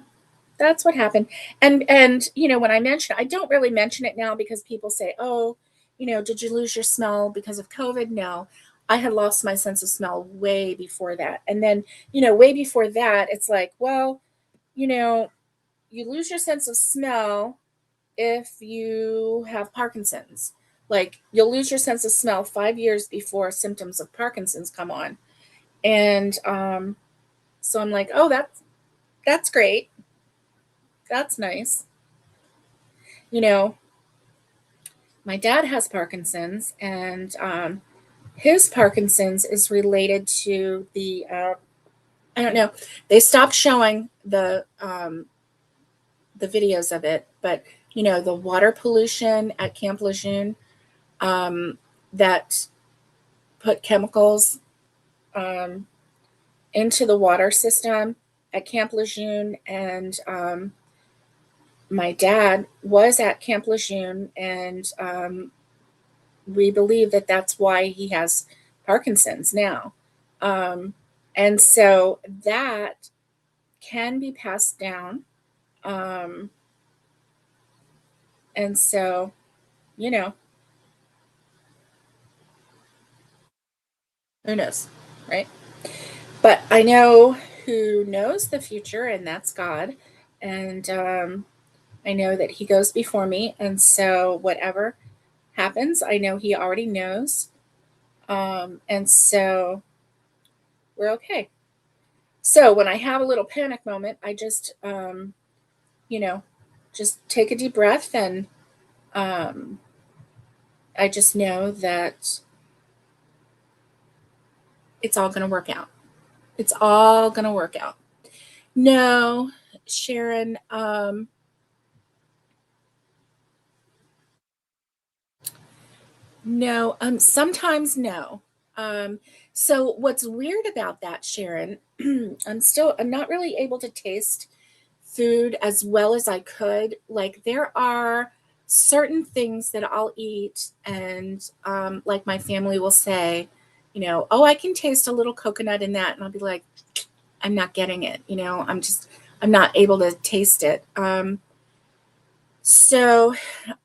that's what happened. And when I don't really mention it now because people say, "Oh, did you lose your smell because of COVID?" No. I had lost my sense of smell way before that. And then, way before that, it's like, well, you know, you lose your sense of smell if you have Parkinson's. Like, you'll lose your sense of smell 5 years before symptoms of Parkinson's come on. And so I'm like, "Oh, that's great. That's nice." You know, my dad has Parkinson's, and his Parkinson's is related to I don't know. They stopped showing the videos of it, but the water pollution at Camp Lejeune, um, that put chemicals um, into the water system at Camp Lejeune, and my dad was at Camp Lejeune, and we believe that that's why he has Parkinson's now. Um, and so that can be passed down. Um, and so, you know, who knows, right? But I know who knows the future, and that's God. And I know that He goes before me. And so, whatever happens, I know He already knows. And so, we're okay. So, when I have a little panic moment, I you know, just take a deep breath, and um, I just know that it's all going to work out. It's all going to work out. No, Sharon, no, sometimes no. Um, so what's weird about that, Sharon, I'm not really able to taste food as well as I could. Like, there are certain things that I'll eat, and like, my family will say, "Oh, I can taste a little coconut in that," and I'll be like, "I'm not getting it. I'm not able to taste it." So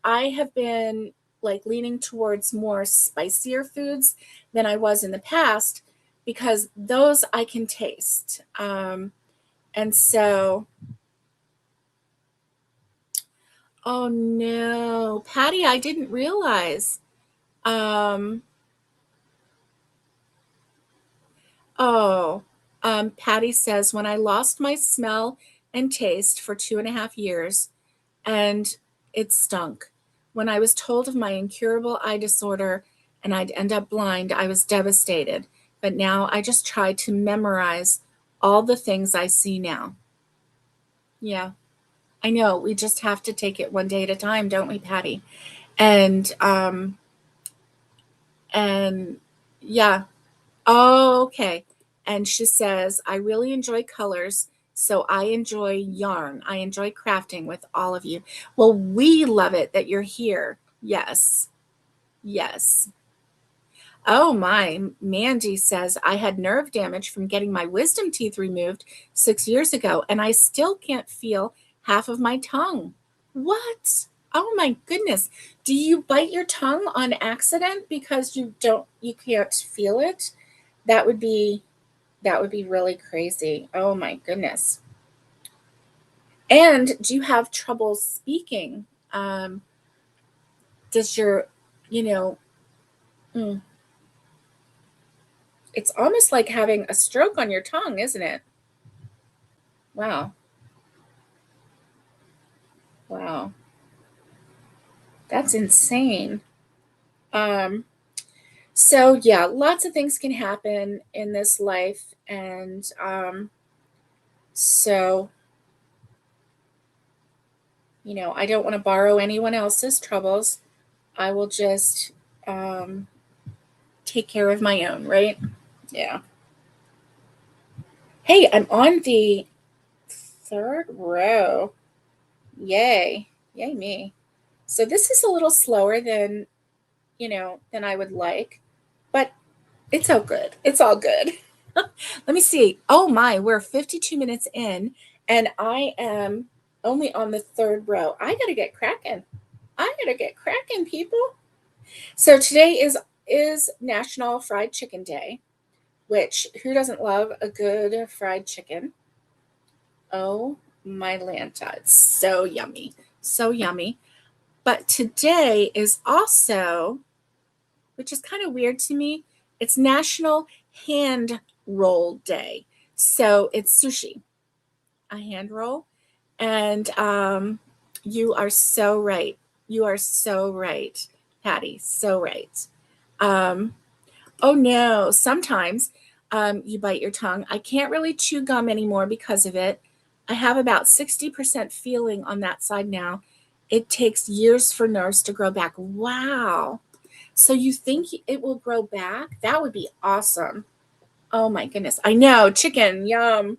I have been, like, leaning towards more spicier foods than I was in the past, because those I can taste. And so, oh no, Patty, I didn't realize. Um, oh, Patty says, when I lost my smell and taste for 2.5 years, and it stunk. When I was told of my incurable eye disorder and I'd end up blind, I was devastated. But now I just try to memorize all the things I see now. Yeah, I know. We just have to take it one day at a time, don't we, Patty? And and yeah. Oh, okay. And she says, I really enjoy colors, so I enjoy yarn. I enjoy crafting with all of you. Well, we love it that you're here. Yes. Yes. Oh my, Mandy says, I had nerve damage from getting my wisdom teeth removed 6 years ago, and I still can't feel half of my tongue. What? Oh my goodness. Do you bite your tongue on accident because you can't feel it? That would be that would be really crazy. Oh my goodness. And do you have trouble speaking? Does your, you know, mm, it's almost like having a stroke on your tongue, isn't it? Wow. Wow. That's insane. Um, so yeah, lots of things can happen in this life. And so, I don't want to borrow anyone else's troubles. I will just um, take care of my own, right? Yeah. Hey, I'm on the third row. Yay. Yay me. So this is a little slower than I would like, but it's all good. It's all good. Let me see. Oh my, we're 52 minutes in and I am only on the third row. I got to get cracking. I got to get cracking, people. So today is National Fried Chicken Day, which who doesn't love a good fried chicken? Oh my Lanta. It's so yummy. So yummy. But today is also, which is kind of weird to me, it's National Hand Roll Day. So it's sushi, a hand roll. And you are so right. You are so right, Patty. So right. Um, oh no, sometimes you bite your tongue. I can't really chew gum anymore because of it. I have about 60% feeling on that side now. It takes years for nerves to grow back. Wow. So you think it will grow back? That would be awesome. Oh my goodness. I know, chicken, yum.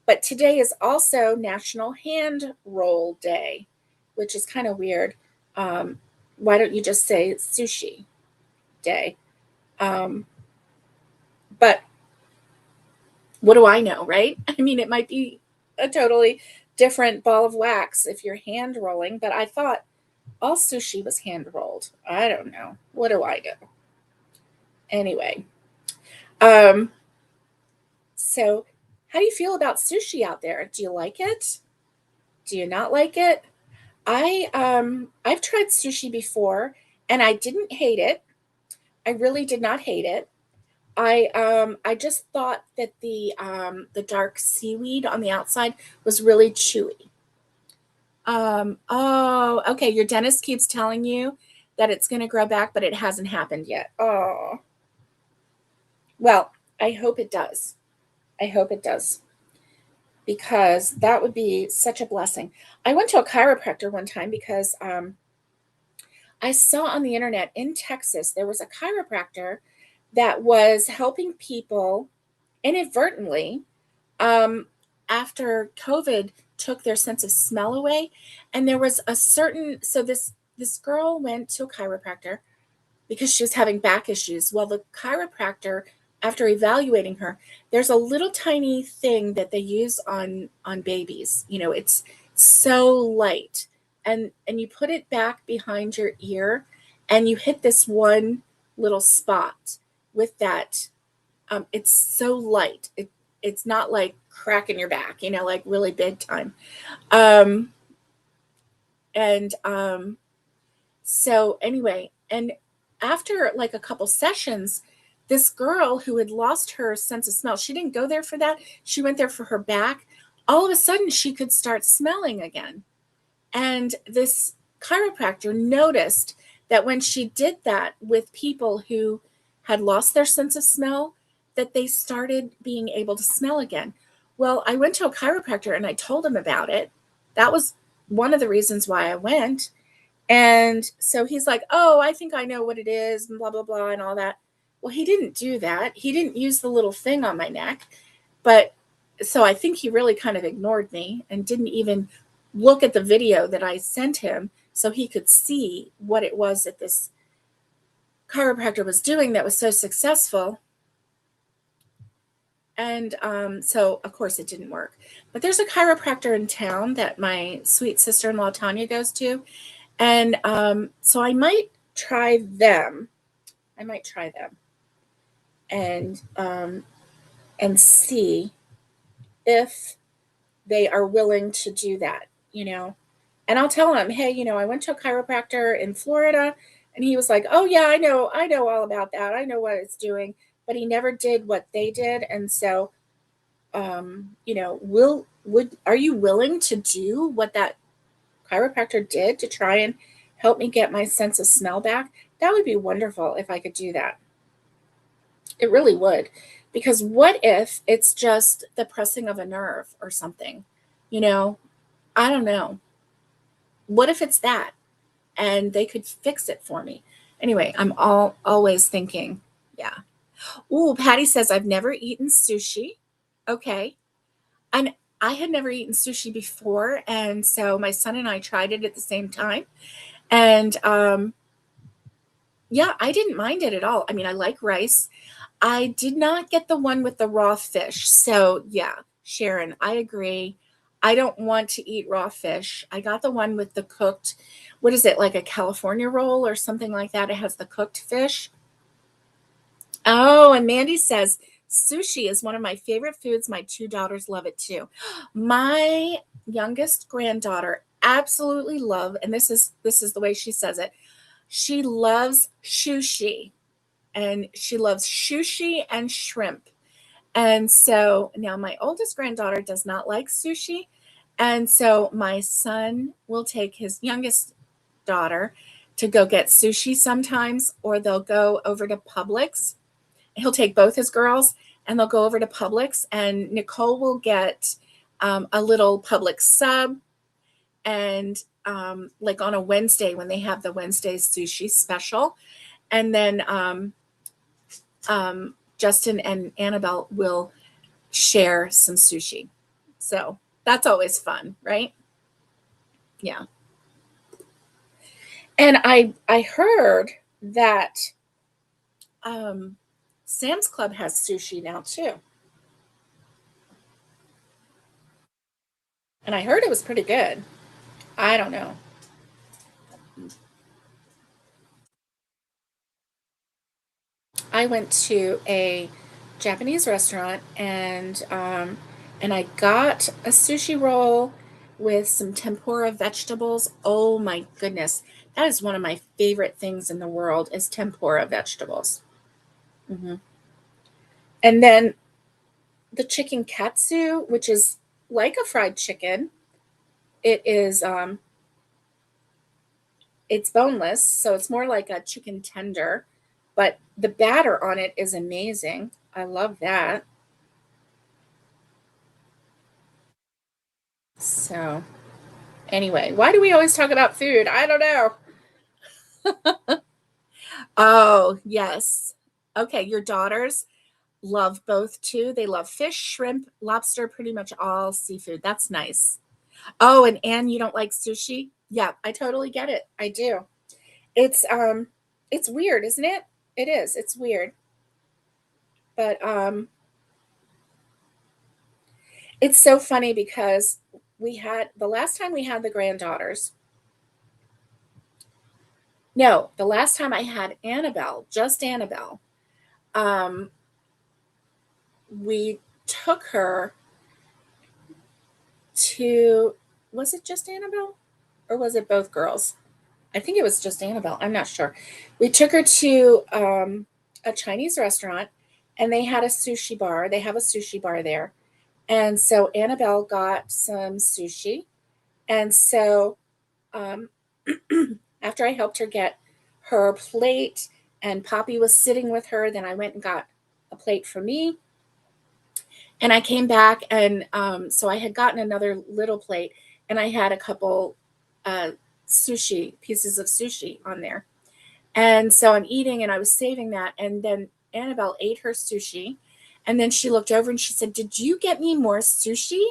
But today is also National Hand Roll Day, which is kind of weird. Why don't you just say sushi day? Um, but what do I know, right? I mean, it might be a totally different ball of wax if you're hand rolling, but I thought all sushi was hand rolled. I don't know. What do I know? Anyway, um, so how do you feel about sushi out there? Do you like it? Do you not like it? I've tried sushi before and I didn't hate it. I really did not hate it. I just thought that the dark seaweed on the outside was really chewy. Oh, okay. Your dentist keeps telling you that it's going to grow back, but it hasn't happened yet. Oh, well, I hope it does. I hope it does because that would be such a blessing. I went to a chiropractor one time because I saw on the internet in Texas there was a chiropractor that was helping people inadvertently um, after COVID took their sense of smell away. And there was a certain, so this girl went to a chiropractor because she was having back issues. Well, the chiropractor, after evaluating her, there's a little tiny thing that they use on babies. It's so light, and you put it back behind your ear, and you hit this one little spot with that. It's so light. It's not like cracking your back, like really big time. Um, and so anyway, and after like a couple sessions, this girl who had lost her sense of smell, she didn't go there for that. She went there for her back. All of a sudden, she could start smelling again. And this chiropractor noticed that when she did that with people who had lost their sense of smell, that they started being able to smell again. Well, I went to a chiropractor and I told him about it. That was one of the reasons why I went. And so he's like, "Oh, I think I know what it is," and blah, blah, blah, and all that. Well, he didn't do that. He didn't use the little thing on my neck. But so I think he really kind of ignored me and didn't even look at the video that I sent him so he could see what it was that this chiropractor was doing that was so successful. And so, of course, it didn't work. But there's a chiropractor in town that my sweet sister in law, Tanya, goes to. And so I might try them. I might try them and see if they are willing to do that. And I'll tell him, hey, I went to a chiropractor in Florida, and he was like, oh yeah, I know all about that. I know what it's doing, but he never did what they did. And so, are you willing to do what that chiropractor did to try and help me get my sense of smell back? That would be wonderful if I could do that. It really would. Because what if it's just the pressing of a nerve or something? You know, I don't know. What if it's that and they could fix it for me? Anyway, I'm always thinking, yeah. Ooh, Patty says I've never eaten sushi. Okay. And I had never eaten sushi before, and so my son and I tried it at the same time. And yeah, I didn't mind it at all. I mean, I like rice. I did not get the one with the raw fish. So, yeah, Sharon, I agree. I don't want to eat raw fish. I got the one with the cooked, what is it, like a California roll or something like that? It has the cooked fish. Oh, and Mandy says sushi is one of my favorite foods. My two daughters love it too. My youngest granddaughter absolutely love, and this is the way she says it. She loves sushi, and she loves sushi and shrimp. And so now my oldest granddaughter does not like sushi. And so my son will take his youngest daughter to go get sushi sometimes, or they'll go over to Publix. He'll take both his girls and they'll go over to Publix, and Nicole will get a little Publix sub. And like on a Wednesday when they have the Wednesday sushi special. And then Justin and Annabelle will share some sushi. So that's always fun, right? Yeah. And I heard that Sam's Club has sushi now too. And I heard it was pretty good. I don't know. I went to a Japanese restaurant, and I got a sushi roll with some tempura vegetables. Oh my goodness. That is one of my favorite things in the world is tempura vegetables. Hmm. And then the chicken katsu, which is like a fried chicken. It is it's boneless, so it's more like a chicken tender, but the batter on it is amazing. I love that. So, anyway, why do we always talk about food? I don't know. Oh, yes. Okay, your daughters love both too. They love fish, shrimp, lobster, pretty much all seafood. That's nice. Oh, and Anne, you don't like sushi? Yeah, I totally get it. I do. It's it's weird, isn't it? It is. It's weird. But it's so funny because we had the last time we had the granddaughters. No, the last time I had Annabelle, just Annabelle, um, we took her to, was it just Annabelle or was it both girls? I think it was just Annabelle. I'm not sure. We took her to a Chinese restaurant, and they had a sushi bar. They have a sushi bar there. And so Annabelle got some sushi. And so um, after I helped her get her plate and Poppy was sitting with her, then I went and got a plate for me. And I came back, and so I had gotten another little plate, and I had a couple sushi pieces of sushi on there. And so I'm eating, and I was saving that. And then Annabelle ate her sushi, and then she looked over and she said, "Did you get me more sushi?"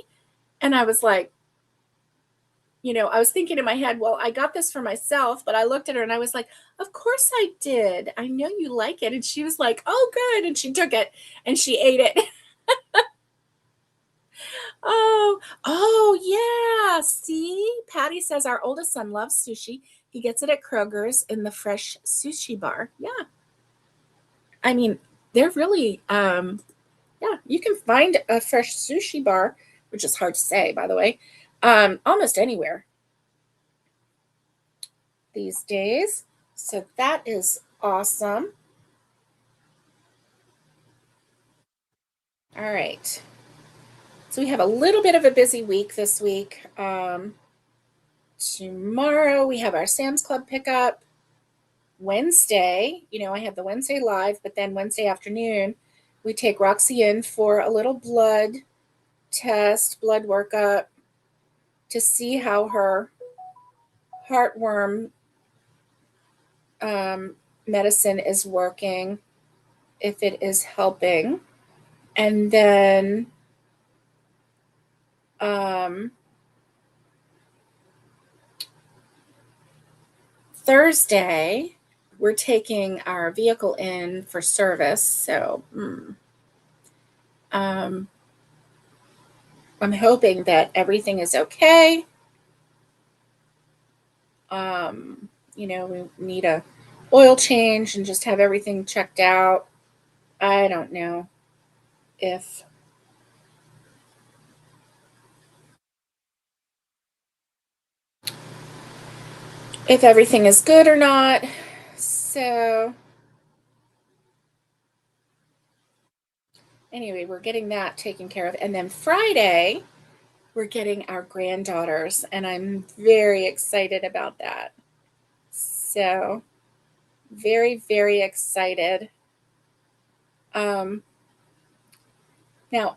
And I was like, I was thinking in my head, well, I got this for myself, but I looked at her and I was like, of course I did. I know you like it. And she was like, oh, good. And she took it and she ate it. Oh, yeah. See, Patty says our oldest son loves sushi. He gets it at Kroger's in the fresh sushi bar. Yeah. I mean, they're really, yeah, you can find a fresh sushi bar, which is hard to say, by the way, almost anywhere. these days. So that is awesome. All right. So we have a little bit of a busy week this week. Tomorrow we have our Sam's Club pickup. Wednesday, I have the Wednesday live, but then Wednesday afternoon, we take Roxy in for a little blood test, blood workup to see how her heartworm medicine is working, if it is helping. And then Thursday, we're taking our vehicle in for service. So I'm hoping that everything is okay. We need a oil change and just have everything checked out. I don't know if everything is good or not. So anyway, we're getting that taken care of. And then Friday, we're getting our granddaughters, and I'm very excited about that. So very, very excited. Now,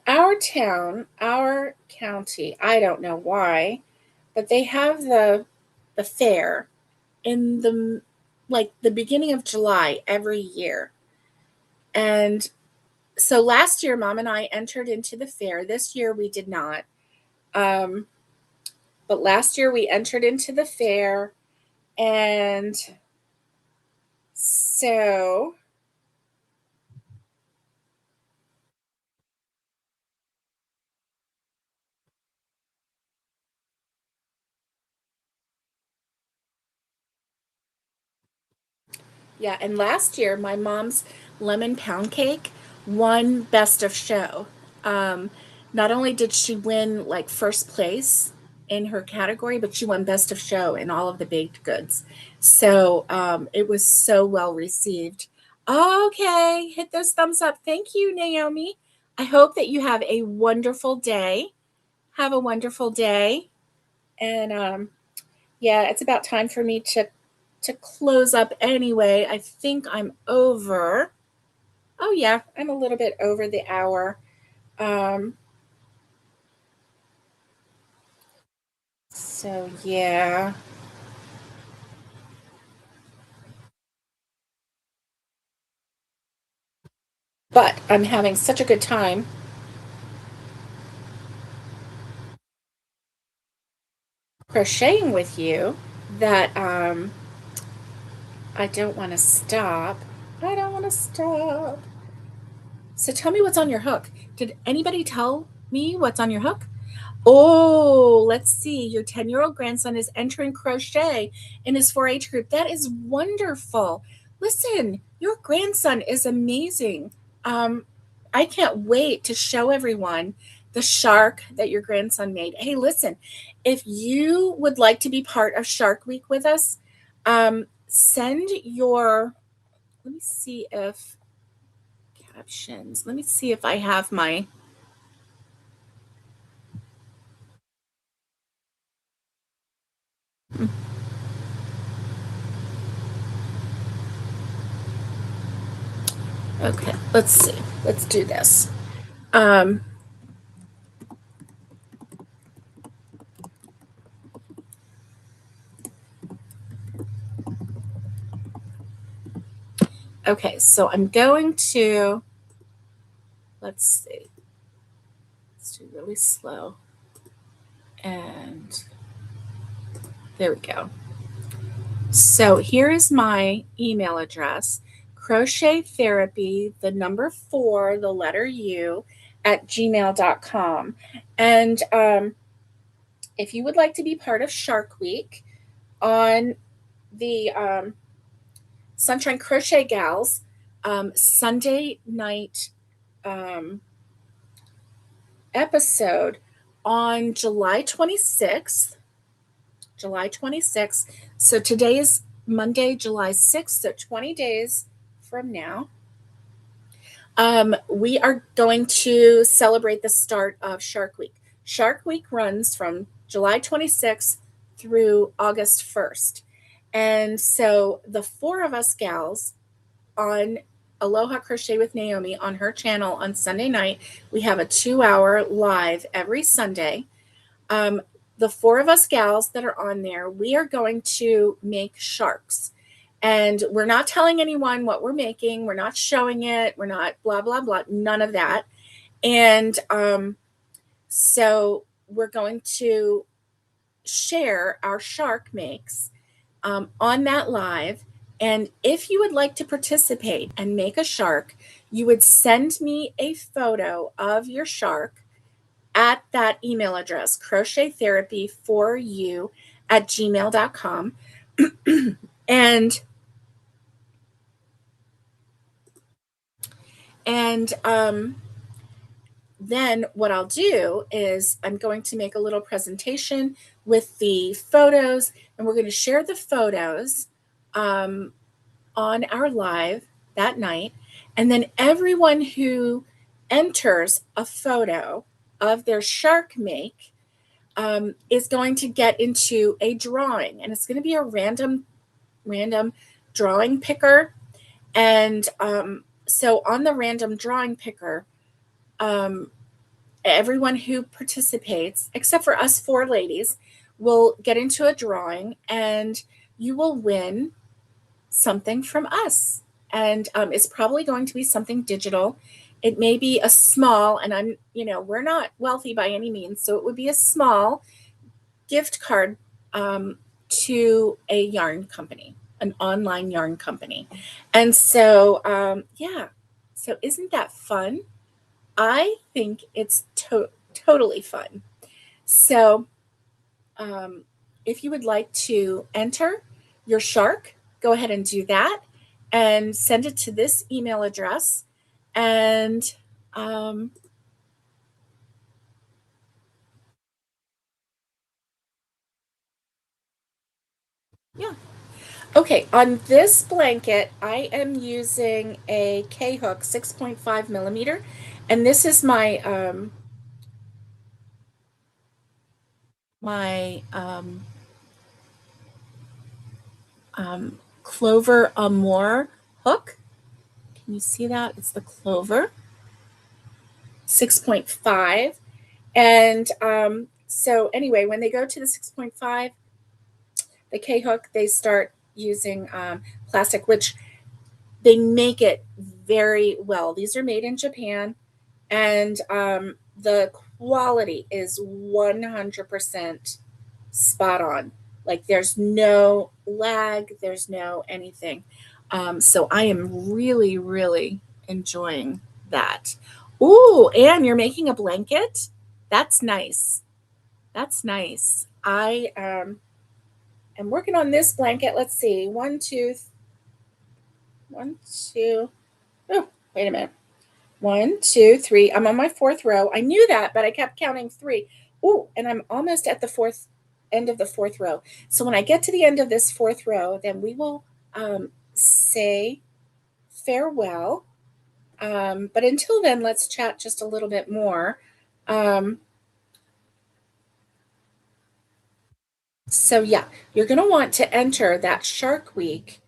our town, our county, I don't know why, but they have the fair in the beginning of July every year. And so last year, Mom and I entered into the fair. This year, we did not. But last year, we entered into the fair. And so yeah, and last year my mom's lemon pound cake won best of show. Um, Not only did she win like first place in her category, but she won best of show in all of the baked goods. So it was so well received. Okay, hit those thumbs up. Thank you, Naomi. I hope that you have a wonderful day. Have a wonderful day. And yeah, it's about time for me to close up anyway. I think I'm over. Oh yeah, I'm a little bit over the hour. Um, so yeah, but I'm having such a good time crocheting with you that I don't want to stop. I don't want to stop. So tell me what's on your hook. Did anybody tell me what's on your hook? Oh, let's see. Your 10-year-old grandson is entering crochet in his 4 H group. That is wonderful. Listen, your grandson is amazing. Um, I can't wait to show everyone the shark that your grandson made. Hey, listen, if you would like to be part of Shark Week with us, send your, let me see if captions, let me see if I have my, okay, let's see. Let's do this. Um, okay, so I'm going to, let's see, let's do really slow. And there we go. So here is my email address, crochet therapy, the number 4, the letter U, at gmail.com. And if you would like to be part of Shark Week on the Sunshine Crochet Gals Sunday night um, episode on July 26th, July 26th. So today is Monday, July 6th, so 20 days from now. We are going to celebrate the start of Shark Week. Shark Week runs from July 26th through August 1st. And so the four of us gals on Aloha Crochet with Naomi on her channel on Sunday night, we have a 2-hour live every Sunday. The four of us gals that are on there, we are going to make sharks. And we're not telling anyone what we're making. We're not showing it. We're not blah, blah, blah. None of that. And so we're going to share our shark makes on that live. And if you would like to participate and make a shark, you would send me a photo of your shark at that email address, crochettherapy4you@gmail.com. and then what I'll do is I'm going to make a little presentation with the photos, and we're going to share the photos on our live that night. And then everyone who enters a photo of their shark make is going to get into a drawing, and it's going to be a random drawing picker. And so on the random drawing picker, everyone who participates, except for us four ladies, will get into a drawing, and you will win something from us. And it's probably going to be something digital. It may be a small, and we're not wealthy by any means, so it would be a small gift card to a yarn company, an online yarn company. And so, yeah. So isn't that fun? I think it's totally fun. So if you would like to enter your shark, go ahead and do that and send it to this email address. And yeah. Okay, on this blanket, I am using a K-hook 6.5 millimeter, and this is my Clover Amour hook. Can you see that? It's the Clover 6.5. And so anyway, when they go to the 6.5, the K-hook, they start using plastic, which they make it very well. These are made in Japan, and the quality is 100% spot on. Like there's no lag, there's no anything. So I am really, really enjoying that. Ooh, and you're making a blanket? That's nice. That's nice. I am working on this blanket. Let's see. One, two. Oh, wait a minute. 1, 2, 3. I'm on my fourth row. I knew that, but I kept counting 3. Oh, and I'm almost at the end of the fourth row. So when I get to the end of this fourth row, then we will say farewell. But until then, let's chat just a little bit more. So yeah, you're going to want to enter that Shark Week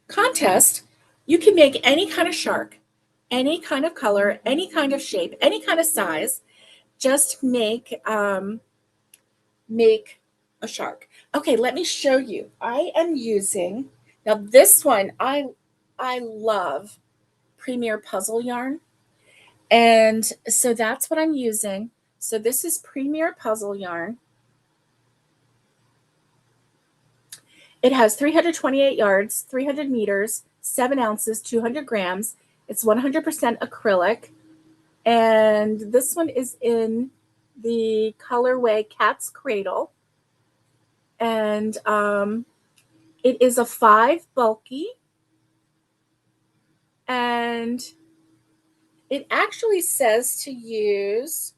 contest. You can make any kind of shark, any kind of color, any kind of shape, any kind of size. Just make a shark. Okay, let me show you. I am using, now this one, I love Premier Puzzle Yarn. And so that's what I'm using. So this is Premier Puzzle Yarn. It has 328 yards, 300 meters, 7 ounces, 200 grams. It's 100% acrylic. And this one is in the colorway Cat's Cradle. And it is a 5 bulky. And it actually says to use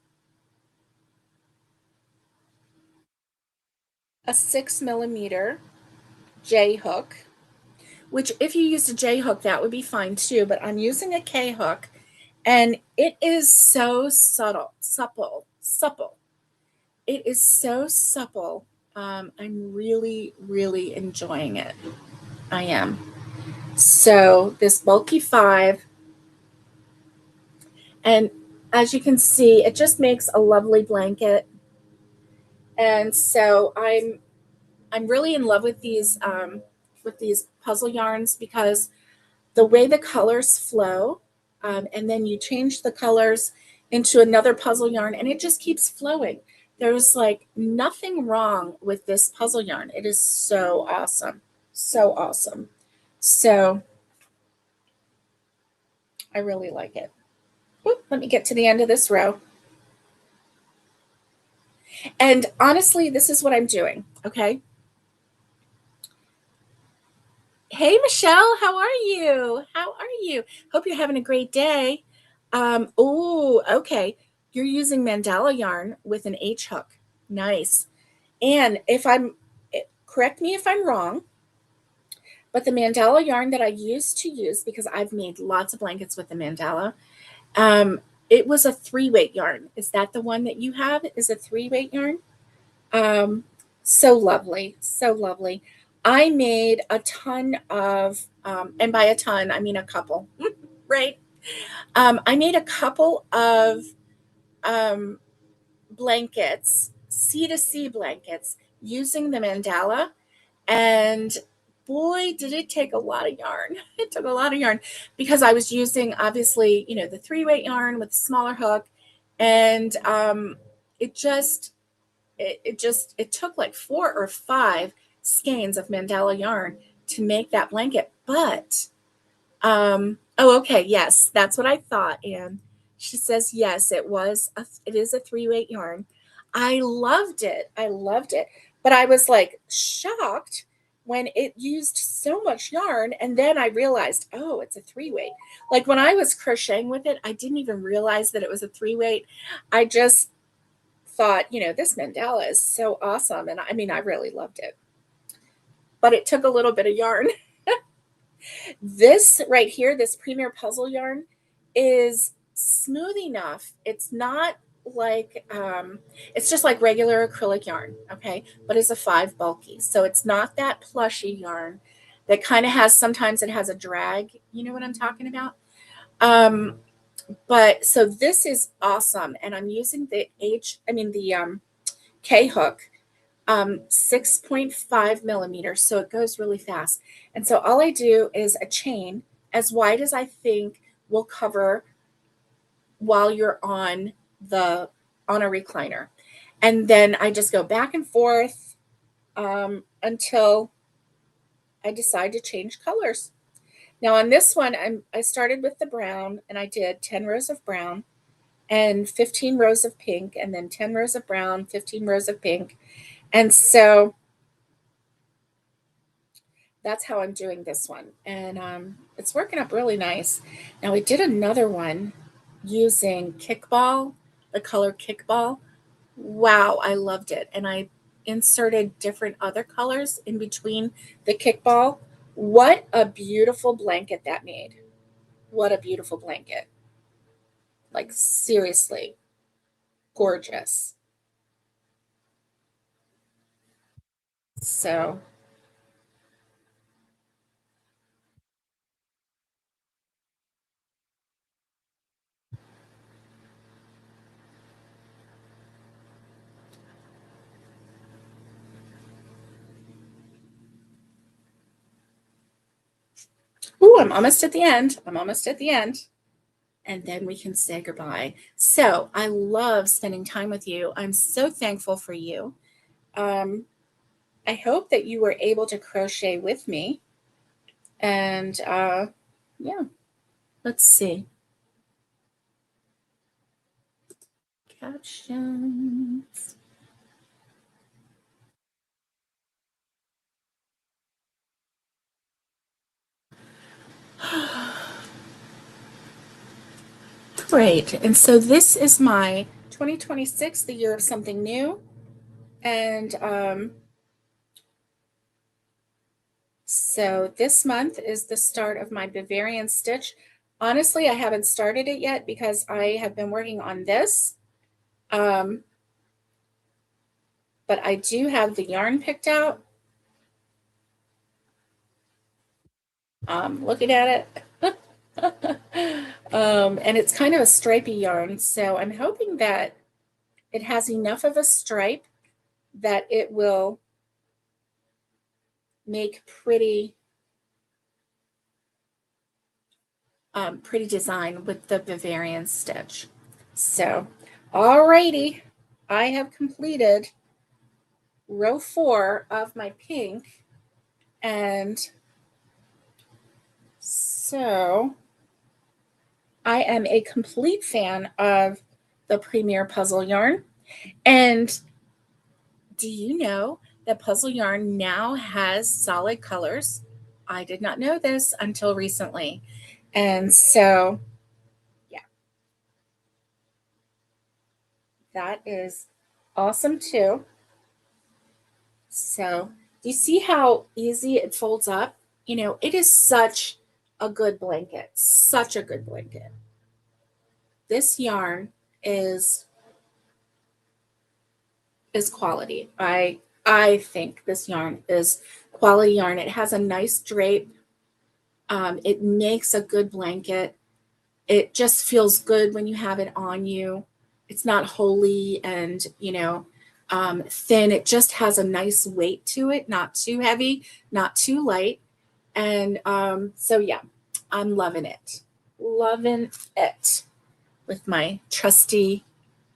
a 6 millimeter J hook, which if you used a J hook, that would be fine too, but I'm using a K hook and it is so supple. It is so supple. I'm really, really enjoying it. I am. So this bulky 5, and as you can see, it just makes a lovely blanket. And so I'm really in love with these puzzle yarns because the way the colors flow, and then you change the colors into another puzzle yarn, and it just keeps flowing. There's like nothing wrong with this puzzle yarn. It is so awesome, so awesome. So I really like it. Oop, let me get to the end of this row. And honestly, this is what I'm doing. Okay. Hey, Michelle, how are you? How are you? Hope you're having a great day. Oh, okay. You're using mandala yarn with an H hook. Nice. And if I'm, correct me if I'm wrong, but the mandala yarn that I used to use, because I've made lots of blankets with the mandala, um, it was a 3-weight yarn. Is that the one that you have? Is a 3-weight yarn? Um, so lovely, so lovely. I made a ton of, and by a ton, I mean a couple, right? I made a couple of um, blankets, C2C blankets, using the mandala. And boy, did it take a lot of yarn. It took a lot of yarn because I was using, obviously, the 3-weight yarn with a smaller hook. And it just, it took like 4 or 5 skeins of mandala yarn to make that blanket. But oh, okay, yes, that's what I thought. And she says yes, it is a 3-weight yarn. I loved it. I loved it. But I was like shocked when it used so much yarn, and then I realized, oh, it's a 3-weight. Like when I was crocheting with it, I didn't even realize that it was a 3-weight. I just thought, this mandala is so awesome. And I mean, I really loved it. But it took a little bit of yarn. This right here, this Premier Puzzle yarn, is smooth enough. It's not like, it's just like regular acrylic yarn, okay? But it's a 5 bulky. So it's not that plushy yarn that kind of has, sometimes it has a drag. You know what I'm talking about? Um, but so this is awesome. And I'm using the K hook, 6.5 millimeters, so it goes really fast. And so all I do is a chain as wide as I think will cover while you're on a recliner. And then I just go back and forth until I decide to change colors. Now on this one, I started with the brown, and I did 10 rows of brown and 15 rows of pink, and then 10 rows of brown, 15 rows of pink. And so that's how I'm doing this one. And it's working up really nice. Now, I did another one using Kickball, the color Kickball. Wow, I loved it. And I inserted different other colors in between the Kickball. What a beautiful blanket that made. What a beautiful blanket. Like, seriously, gorgeous. So, ooh, I'm almost at the end. I'm almost at the end. And then we can say goodbye. So I love spending time with you. I'm so thankful for you. Um, I hope that you were able to crochet with me. And yeah, let's see. Captions. Great. And so this is my 2026, the year of something new. And So this month is the start of my Bavarian stitch. Honestly, I haven't started it yet because I have been working on this. Um, but I do have the yarn picked out. Looking at it. And it's kind of a stripy yarn. So I'm hoping that it has enough of a stripe that it will make pretty design with the Bavarian stitch. So, alrighty, I have completed row 4 of my pink, and so I am a complete fan of the Premier Puzzle Yarn. And do you know that Puzzle Yarn now has solid colors? I did not know this until recently. And so, yeah, that is awesome too. So, do you see how easy it folds up? You know, it is such a good blanket, such a good blanket. This yarn is quality. I think this yarn is quality yarn. It has a nice drape. It makes a good blanket. It just feels good when you have it on you. It's not holey and, thin. It just has a nice weight to it, not too heavy, not too light. And so, yeah, I'm loving it. Loving it with my trusty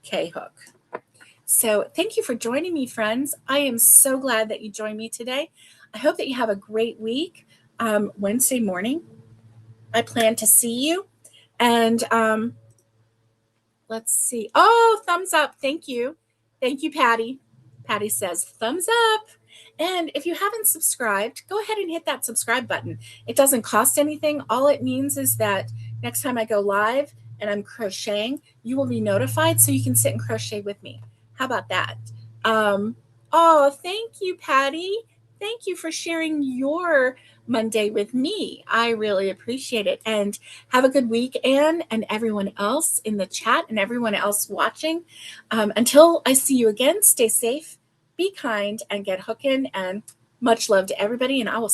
K hook. So, thank you for joining me, friends. I am so glad that you joined me today. I hope that you have a great week. Wednesday morning, I plan to see you. And let's see. Oh, thumbs up. Thank you. Thank you, Patty. Patty says thumbs up. And if you haven't subscribed, go ahead and hit that subscribe button. It doesn't cost anything. All it means is that next time I go live and I'm crocheting, you will be notified so you can sit and crochet with me. How about that? Oh, thank you, Patty. Thank you for sharing your Monday with me. I really appreciate it. And have a good week, Anne, and everyone else in the chat and everyone else watching. Until I see you again, stay safe, be kind, and get hooking. And much love to everybody. And I will